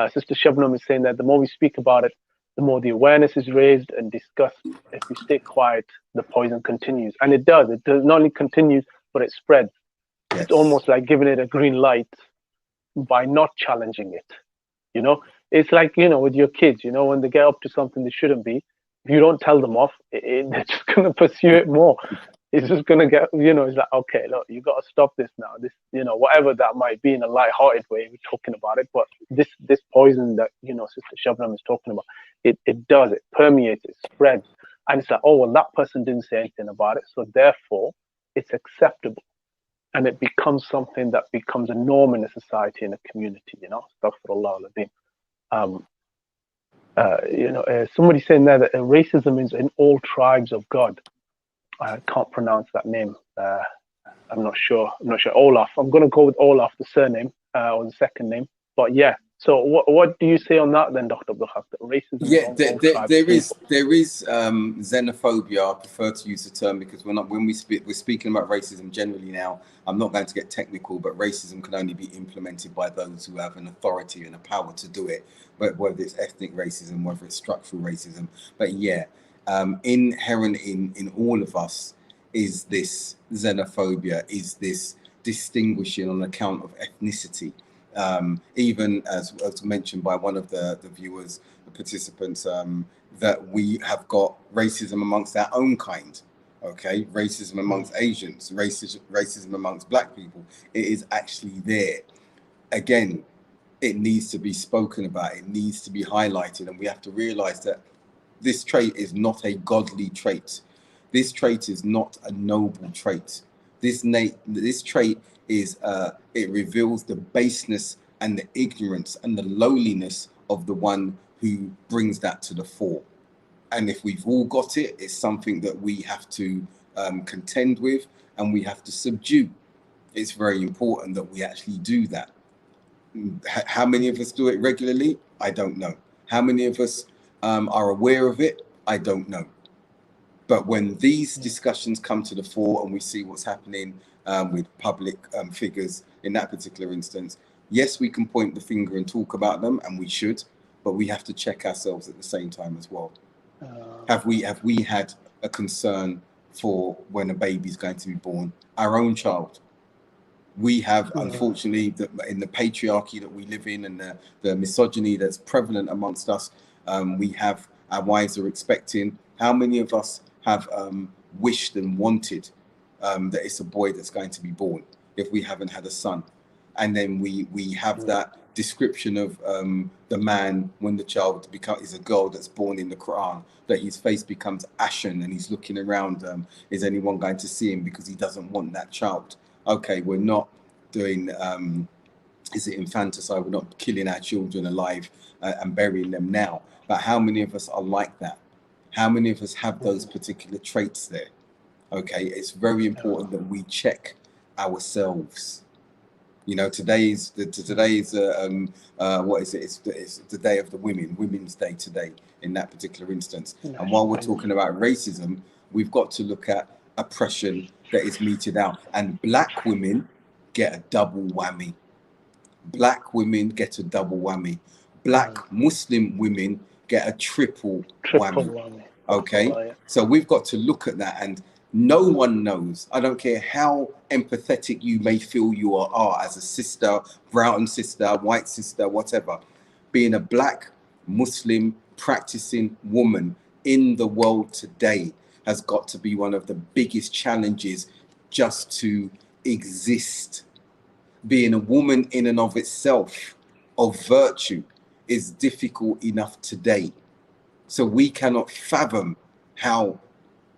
Sister Shabnam is saying that the more we speak about it, the more the awareness is raised and discussed. If we stay quiet, the poison continues. And it does. It does not only continues, but it spreads. Yes. It's almost like giving it a green light by not challenging it. You know, it's like, you know, with your kids, you know, when they get up to something they shouldn't be, if you don't tell them off, they're just going to pursue it more. It's just going to get, you know, it's like, okay, look, you got to stop this now. This, you know, whatever that might be in a light-hearted way, we're talking about it. But this poison that, you know, Sister Shabnam is talking about, it does, it permeates, it spreads. And it's like, oh, well, that person didn't say anything about it. So therefore, it's acceptable. And it becomes something that becomes a norm in a society, in a community, you know, astaghfirullah al-azim. You know, somebody saying there that racism is in all tribes of God. I can't pronounce that name. I'm not sure. Olaf. I'm going to go with Olaf, the surname or the second name. But yeah. So what do you say on that then, Dr. Abdul Haqq? That racism? Yeah, there is xenophobia. I prefer to use the term because we're speaking about racism generally now. I'm not going to get technical, but racism can only be implemented by those who have an authority and a power to do it. But whether it's ethnic racism, whether it's structural racism, but yeah. Inherent in all of us is this xenophobia, is this distinguishing on account of ethnicity. Even as mentioned by one of the viewers, the participants, that we have got racism amongst our own kind. Okay, racism amongst Asians, racism amongst Black people. It is actually there. Again, it needs to be spoken about. It needs to be highlighted, and we have to realize that this trait is not a godly trait. This trait is not a noble trait. This trait is, it reveals the baseness and the ignorance and the lowliness of the one who brings that to the fore. And if we've all got it, it's something that we have to contend with and we have to subdue. It's very important that we actually do that. How many of us do it regularly? I don't know. How many of us are aware of it? I don't know. But when these discussions come to the fore and we see what's happening with public figures in that particular instance, yes, we can point the finger and talk about them, and we should, but we have to check ourselves at the same time as well. Have we had a concern for when a baby's going to be born, our own child? We have, unfortunately, in the patriarchy that we live in and the misogyny that's prevalent amongst us, we have, our wives are expecting. How many of us have wished and wanted that it's a boy that's going to be born if we haven't had a son. And then we have that description of the man when the child is a girl that's born in the Quran, that his face becomes ashen and he's looking around, is anyone going to see him, because he doesn't want that child. Okay, we're not doing is it infanticide, we're not killing our children alive and burying them now, but how many of us are like that? How many of us have those particular traits there? Okay, it's very important that we check ourselves. You know, today's what is it? It's the day of the Women's Day today in that particular instance. And while we're talking about racism, we've got to look at oppression that is meted out. And black women get a double whammy. Black women get a double whammy. Black Muslim women get a triple whammy. Okay, so we've got to look at that, and no one knows. I don't care how empathetic you may feel you are as a sister, brown sister, white sister, whatever. Being a black Muslim practicing woman in the world today has got to be one of the biggest challenges just to exist. Being a woman in and of itself, of virtue, is difficult enough today. So we cannot fathom how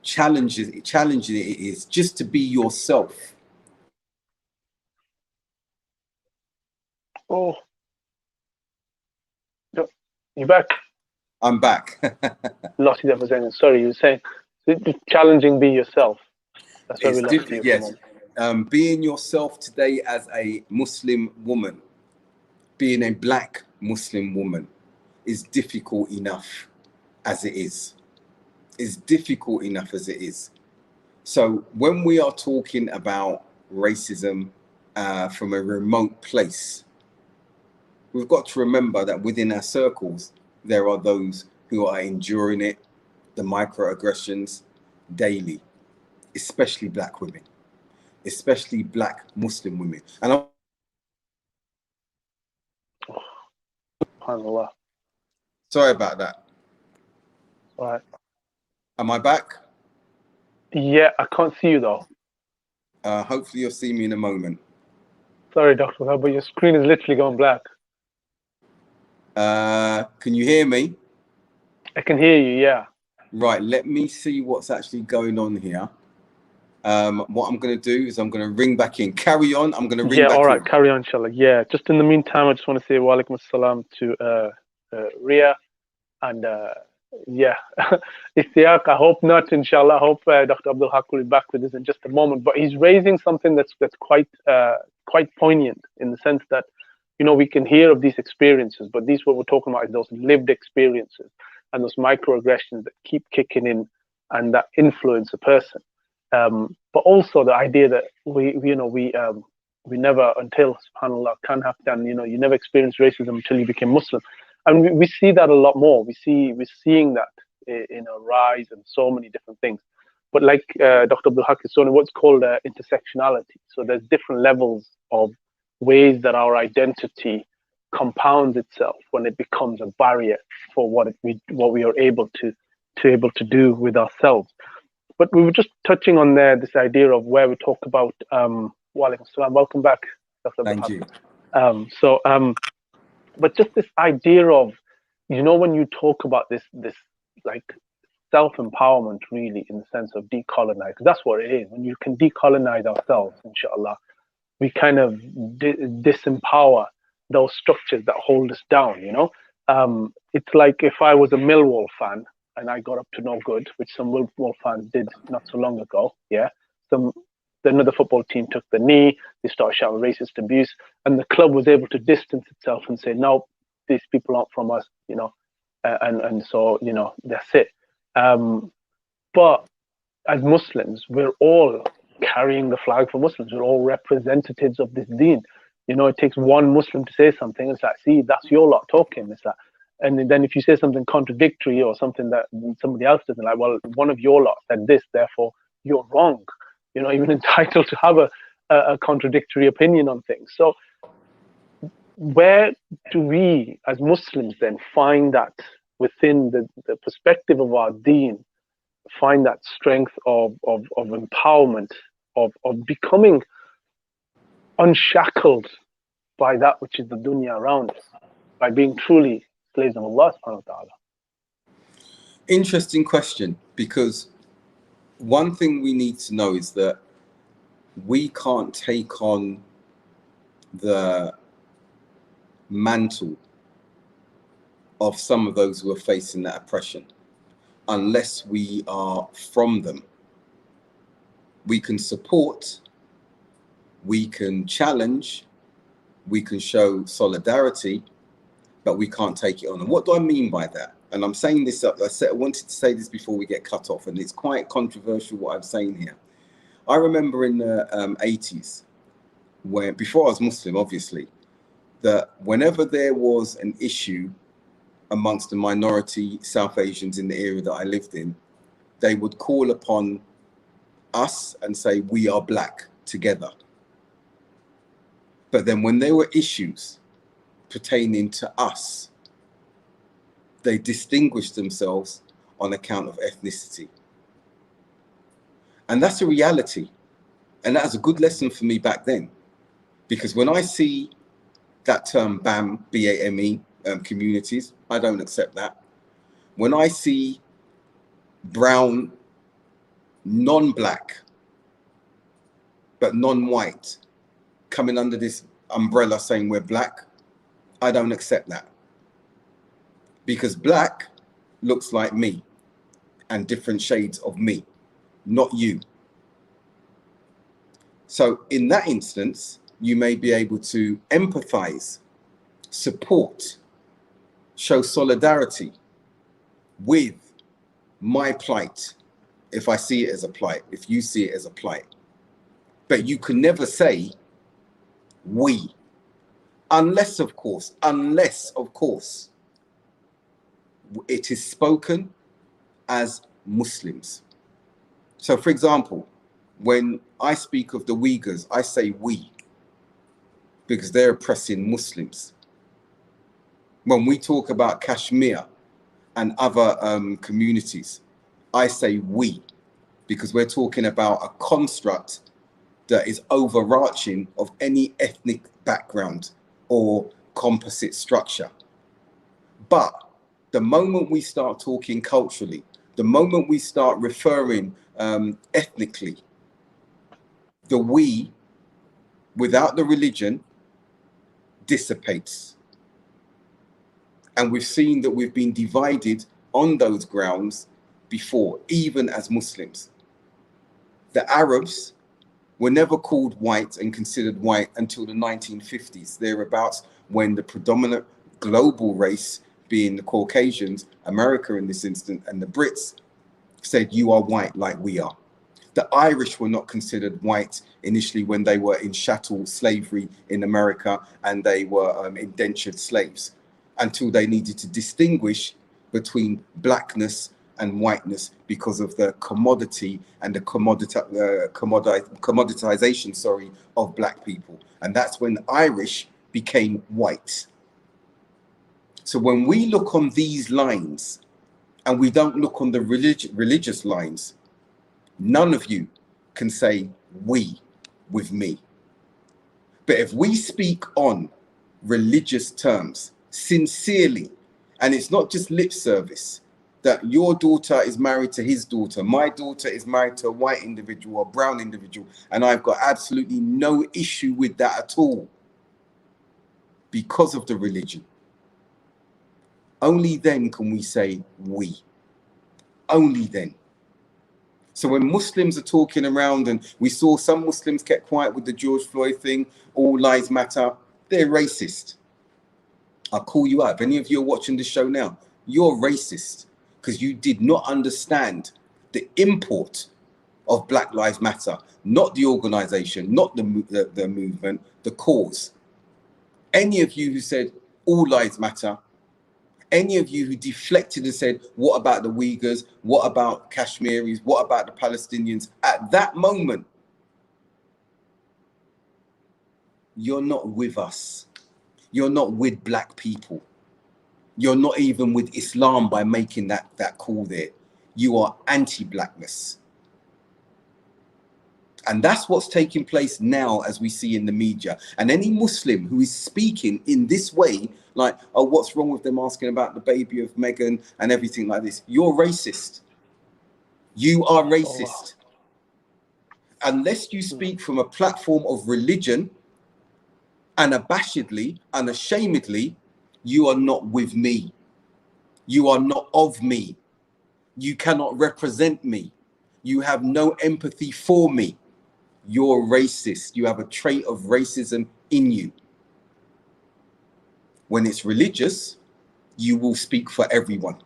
challenging it is just to be yourself. Oh, you back? I'm back. Lost you there for a second. Sorry, you were saying it's challenging, be yourself. That's where we lost you. Yes, being yourself today as a Muslim woman, being a black Muslim woman, is difficult enough as it is. Is difficult enough as it is. So when we are talking about racism from a remote place, we've got to remember that within our circles, there are those who are enduring it, the microaggressions, daily, especially black women, especially black Muslim women. And sorry about that. All right. Am I back? Yeah, I can't see you though. Hopefully you'll see me in a moment. Sorry, Dr. Haqq, but your screen is literally gone black. Can you hear me? I can hear you, yeah. Right, let me see what's actually going on here. What I'm going to do is I'm going to ring back in. Carry on. I'm going to ring back in. Yeah, all right, carry on, inshallah. Yeah, just in the meantime, I just want to say wa alaikum assalam to Ria. And yeah, Istiaq, I hope not, inshallah. I hope Dr. Abdul Haqq will be back with us in just a moment. But he's raising something that's quite poignant, in the sense that, you know, we can hear of these experiences, but what we're talking about is those lived experiences and those microaggressions that keep kicking in and that influence a person. But also the idea that we never, until subhanallah, you never experienced racism until you became Muslim. And we see that a lot more. We're seeing that in a rise and so many different things. But like Dr. Abdul Haqq is saying, what's called intersectionality. So there's different levels of ways that our identity compounds itself when it becomes a barrier for what we are able to do with ourselves. But we were just touching on this idea of where we talk about wa alaikum salam. Welcome back, Dr. Thank you. But just this idea of, you know, when you talk about this like self-empowerment, really, in the sense of decolonize, because that's what it is. When you can decolonize ourselves, inshallah, we kind of disempower those structures that hold us down, you know. It's like if I was a Millwall fan and I got up to no good, which some Millwall fans did not so long ago, yeah. Another football team took the knee, they started shouting racist abuse, and the club was able to distance itself and say, no, these people aren't from us, you know, and so, you know, that's it. But as Muslims, we're all carrying the flag for Muslims. We're all representatives of this deen. You know, it takes one Muslim to say something. It's like, see, that's your lot talking. It's that. And then if you say something contradictory or something that somebody else doesn't like, well, one of your lot said this, therefore you're wrong. You're not even entitled to have a contradictory opinion on things. So where do we as Muslims then find that within the perspective of our deen, find that strength of empowerment of becoming unshackled by that which is the dunya around us, by being truly slaves of Allah subhanahu wa ta'ala? Interesting question, because one thing we need to know is that we can't take on the mantle of some of those who are facing that oppression unless we are from them. We can support, we can challenge, we can show solidarity, but we can't take it on. And what do I mean by that? And I'm saying this, I wanted to say this before we get cut off, and it's quite controversial what I'm saying here. I remember in the 80s, when, before I was Muslim, obviously, that whenever there was an issue amongst the minority South Asians in the area that I lived in, they would call upon us and say, we are black together. But then when there were issues pertaining to us, they distinguished themselves on account of ethnicity. And that's a reality. And that was a good lesson for me back then. Because when I see that term BAM, B-A-M-E, communities, I don't accept that. When I see brown, non-black, but non-white coming under this umbrella saying we're black, I don't accept that. Because black looks like me and different shades of me, not you. So in that instance, you may be able to empathize, support, show solidarity with my plight, if I see it as a plight, if you see it as a plight. But you can never say we, unless of course, it is spoken as Muslims. So for example, when I speak of the Uyghurs, I say we, because they're oppressing Muslims. When we talk about Kashmir and other communities, I say we, because we're talking about a construct that is overarching of any ethnic background or composite structure. But the moment we start talking culturally, the moment we start referring ethnically, the we, without the religion, dissipates. And we've seen that we've been divided on those grounds before, even as Muslims. The Arabs were never called white and considered white until the 1950s, thereabouts, when the predominant global race, being the Caucasians, America in this instance, and the Brits, said, you are white like we are. The Irish were not considered white initially when they were in chattel slavery in America and they were indentured slaves, until they needed to distinguish between blackness and whiteness because of the commodity and the commoditization, of black people. And that's when Irish became white. So when we look on these lines and we don't look on the religious lines, none of you can say we with me. But if we speak on religious terms sincerely, and it's not just lip service, that your daughter is married to his daughter, my daughter is married to a white individual or brown individual, and I've got absolutely no issue with that at all because of the religion, only then can we say we. Only then. So when Muslims are talking around, and we saw some Muslims kept quiet with the George Floyd thing, all lives matter, they're racist. I'll call you out. If any of you are watching this show now, you're racist because you did not understand the import of Black Lives Matter, not the organization, not the movement, the cause. Any of you who said all lives matter, any of you who deflected and said, what about the Uyghurs? What about Kashmiris? What about the Palestinians? At that moment, you're not with us. You're not with black people. You're not even with Islam by making that call there. You are anti-blackness. And that's what's taking place now, as we see in the media. And any Muslim who is speaking in this way, like, oh, what's wrong with them asking about the baby of Meghan and everything like this, you're racist. You are racist. Unless you speak from a platform of religion, unabashedly, unashamedly, you are not with me. You are not of me. You cannot represent me. You have no empathy for me. You're racist. You have a trait of racism in you. When it's religious, you will speak for everyone.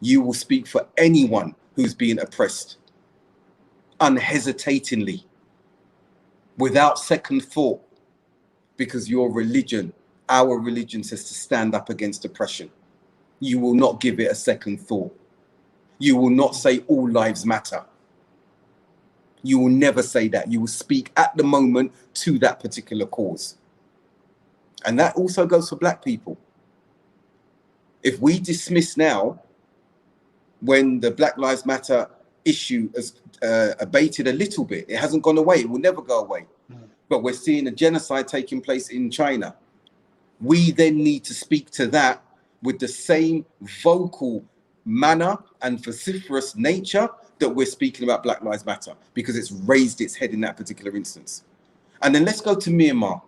You will speak for anyone who's being oppressed, unhesitatingly, without second thought, because your religion, our religion, says to stand up against oppression. You will not give it a second thought. You will not say all lives matter. You will never say that. You will speak at the moment to that particular cause. And that also goes for black people. If we dismiss now, when the Black Lives Matter issue has abated a little bit, it hasn't gone away, it will never go away. But we're seeing a genocide taking place in China. We then need to speak to that with the same vocal manner and vociferous nature that we're speaking about Black Lives Matter, because it's raised its head in that particular instance. And then let's go to Myanmar.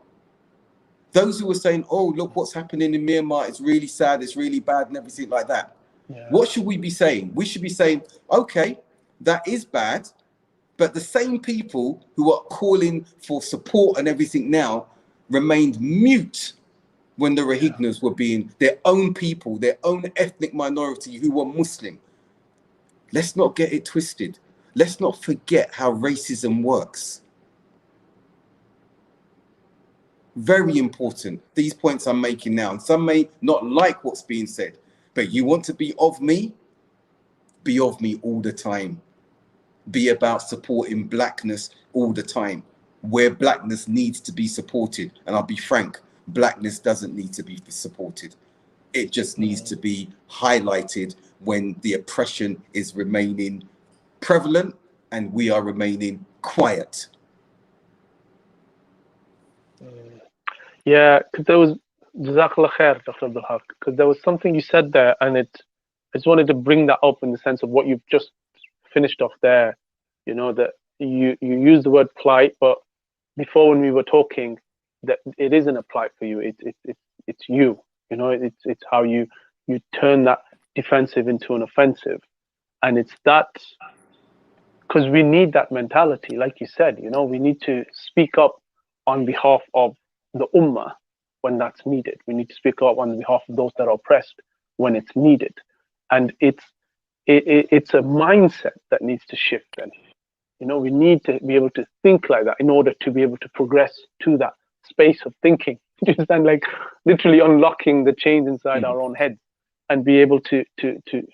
Those who were saying, oh, look what's happening in Myanmar, it's really sad, it's really bad and everything like that. Yeah. What should we be saying? We should be saying, okay, that is bad, but the same people who are calling for support and everything now remained mute when the Rohingyas were being their own people, their own ethnic minority who were Muslim. Let's not get it twisted. Let's not forget how racism works. Very important, these points I'm making now. And some may not like what's being said, but you want to be of me all the time. Be about supporting blackness all the time, where blackness needs to be supported. And I'll be frank, blackness doesn't need to be supported. It just needs to be highlighted when the oppression is remaining prevalent and we are remaining quiet. Yeah, because there was, Jazakallah khair, Dr. Abdul Haqq, because there was something you said there, and I just wanted to bring that up in the sense of what you've just finished off there. You know, that you used the word plight, but before when we were talking, that it isn't a plight for you. It's you. You know, it's how you turn that defensive into an offensive, and it's that, because we need that mentality, like you said. You know, we need to speak up on behalf of the ummah when that's needed. We need to speak up on behalf of those that are oppressed when it's needed, and it's a mindset that needs to shift. Then, you know, we need to be able to think like that in order to be able to progress to that space of thinking. Just and like literally unlocking the chains inside our own heads and be able to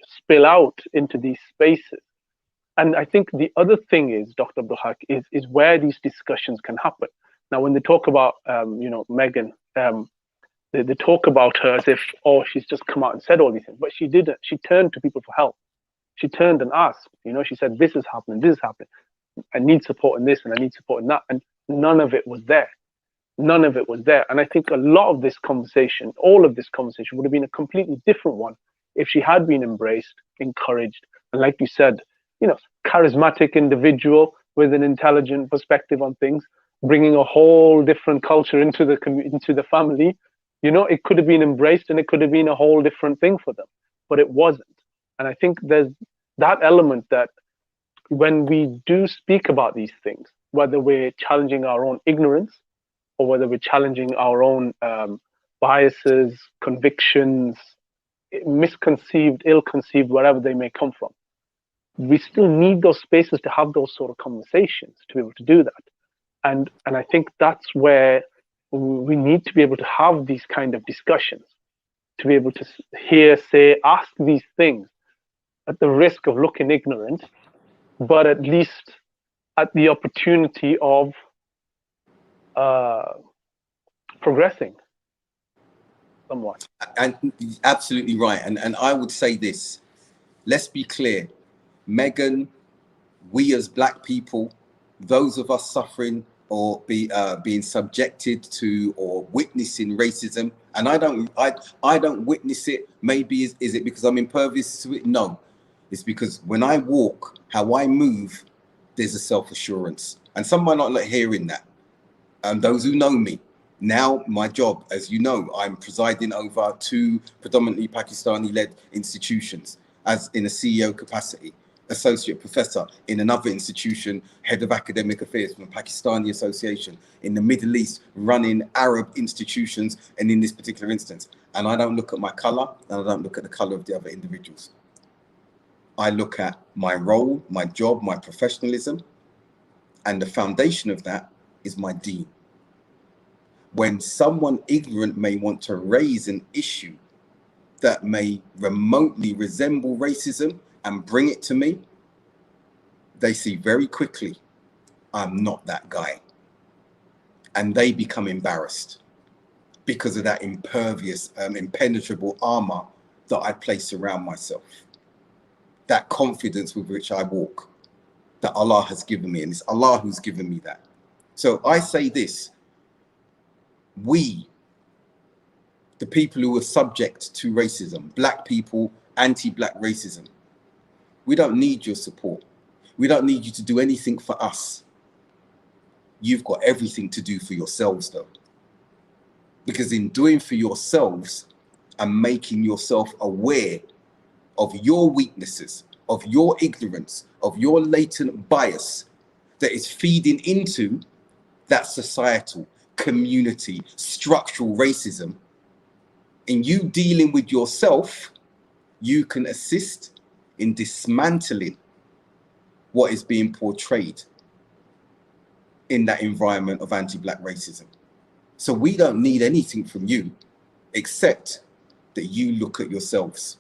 spill out into these spaces. And I think the other thing is, Dr. Abdul Haqq, is where these discussions can happen. Now, when they talk about, you know, Meghan, they talk about her as if, oh, she's just come out and said all these things, but she didn't. She turned to people for help. She turned and asked, you know, she said, this is happening, this is happening. I need support in this and I need support in that. And none of it was there. None of it was there. And I think a lot of this conversation, all of this conversation would have been a completely different one if she had been embraced, encouraged, and like you said, you know, charismatic individual with an intelligent perspective on things, bringing a whole different culture into the family. You know, it could have been embraced and it could have been a whole different thing for them, but it wasn't. And I think there's that element that when we do speak about these things, whether we're challenging our own ignorance or whether we're challenging our own biases, convictions, misconceived, ill-conceived, wherever they may come from, we still need those spaces to have those sort of conversations to be able to do that. And I think that's where we need to be able to have these kind of discussions, to be able to hear, say, ask these things at the risk of looking ignorant, but at least at the opportunity of progressing somewhat. And absolutely right. And I would say this, let's be clear, Meghan, we as black people, those of us suffering or being subjected to or witnessing racism, and I don't witness it. Maybe is it because I'm impervious to it? No, it's because when I walk, how I move, there's a self-assurance, and some might not like hearing that. And those who know me now, my job, as you know, I'm presiding over 2 predominantly Pakistani-led institutions as in a CEO capacity, associate professor in another institution, head of academic affairs from a Pakistani association, in the Middle East, running Arab institutions, and in this particular instance. And I don't look at my color, and I don't look at the color of the other individuals. I look at my role, my job, my professionalism, and the foundation of that is my deen. When someone ignorant may want to raise an issue that may remotely resemble racism and bring it to me, they see very quickly I'm not that guy. And they become embarrassed because of that impervious, impenetrable armor that I place around myself. That confidence with which I walk, that Allah has given me, and it's Allah who's given me that. So I say this, we, the people who are subject to racism, black people, anti-black racism, we don't need your support. We don't need you to do anything for us. You've got everything to do for yourselves though. Because in doing for yourselves and making yourself aware of your weaknesses, of your ignorance, of your latent bias that is feeding into that societal, community, structural racism, in you dealing with yourself, you can assist in dismantling what is being portrayed in that environment of anti-black racism. So we don't need anything from you except that you look at yourselves.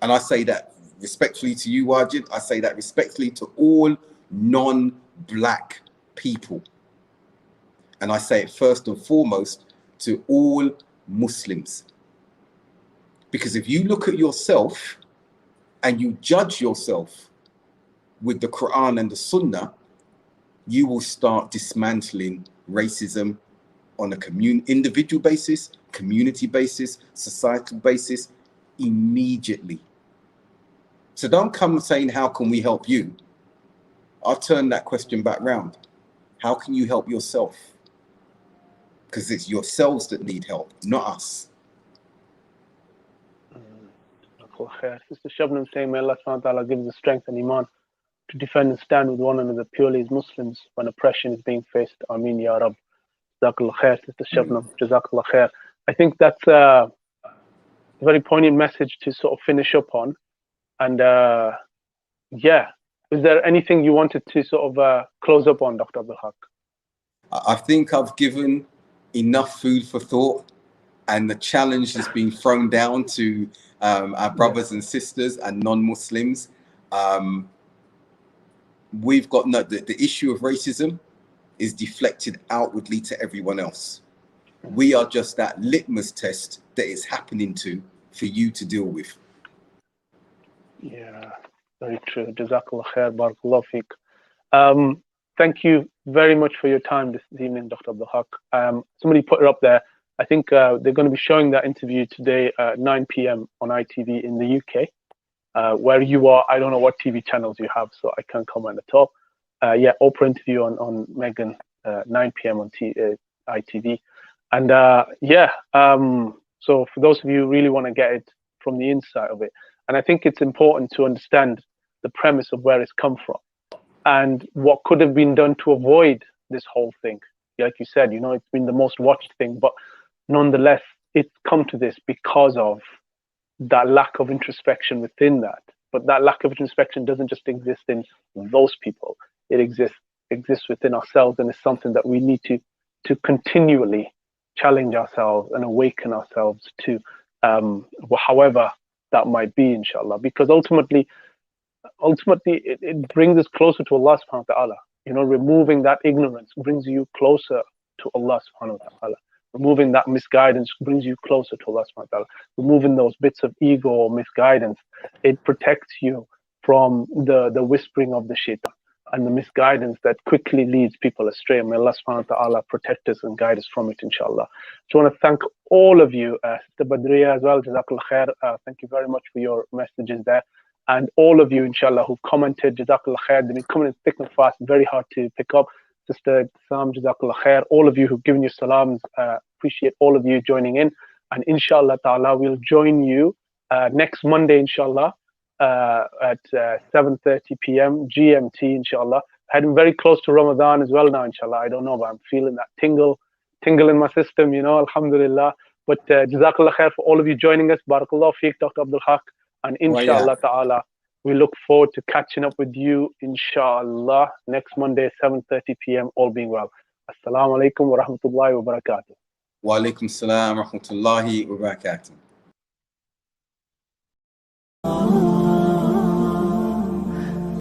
And I say that respectfully to you, Wajid. I say that respectfully to all non-black people. And I say it first and foremost to all Muslims. Because if you look at yourself and you judge yourself with the Quran and the Sunnah, you will start dismantling racism on a individual basis, community basis, societal basis, immediately. So don't come saying, how can we help you? I'll turn that question back round. How can you help yourself? Because it's yourselves that need help, not us. Sister Shabnam saying, may Allah subhanahu wa ta'ala give the strength and iman to defend and stand with one another purely as Muslims when oppression is being faced. Ameen Ya Rab. Jazakallah khair, Sister Shabnam. Jazakallah khair. I think that's a very poignant message to sort of finish up on. And yeah, is there anything you wanted to sort of close up on, Dr. Abdul Haqq? I think I've given enough food for thought, and the challenge has been thrown down to our brothers and sisters and non-Muslims. We've got the issue of racism is deflected outwardly to everyone else. We are just that litmus test that is happening to for you to deal with. Yeah, very true. Jazakallah khair, barakallah feek. Thank you very much for your time this evening, Dr. Abdul Haqq. Somebody put it up there. I think they're going to be showing that interview today at 9 p.m. on ITV in the UK. Where you are, I don't know what TV channels you have, so I can't comment at all. Yeah, Oprah interview on Meghan, 9 p.m. on ITV. And yeah, so for those of you who really want to get it from the inside of it, and I think it's important to understand the premise of where it's come from and what could have been done to avoid this whole thing. Like you said, you know, it's been the most watched thing, but nonetheless, it's come to this because of that lack of introspection within that. But that lack of introspection doesn't just exist in those people. It exists within ourselves, and it's something that we need to continually challenge ourselves and awaken ourselves to, however that might be, inshallah. Because ultimately it brings us closer to Allah subhanahu wa ta'ala. You know, removing that ignorance brings you closer to Allah subhanahu wa ta'ala. Removing that misguidance brings you closer to Allah subhanahu wa ta'ala. Removing those bits of ego or misguidance, it protects you from the whispering of the shaitan. and the misguidance that quickly leads people astray. May Allah subhanahu wa ta'ala protect us and guide us from it, inshallah. So I want to thank all of you, Sister Badriya as well, Jazakallah khair. Thank you very much for your messages there. And all of you, inshallah, who've commented, Jazakallah khair. They've been coming in thick and fast, very hard to pick up. Sister Sam, Jazakallah khair. All of you who've given your salams, appreciate all of you joining in. And inshallah ta'ala, we'll join you next Monday, inshallah, at 7:30 p.m. GMT, inshallah. Heading very close to Ramadan as well now, inshallah. I don't know, but I'm feeling that tingle in my system, you know, alhamdulillah. But Jazakallah khair for all of you joining us. Barakallahu feek, Dr. Abdul Haqq. And inshallah ta'ala, we look forward to catching up with you, inshallah, next Monday, 7:30 p.m., all being well. Assalamu alaikum wa rahmatullahi wa barakatuh. Wa alaikum salam wa rahmatullahi wa barakatuh.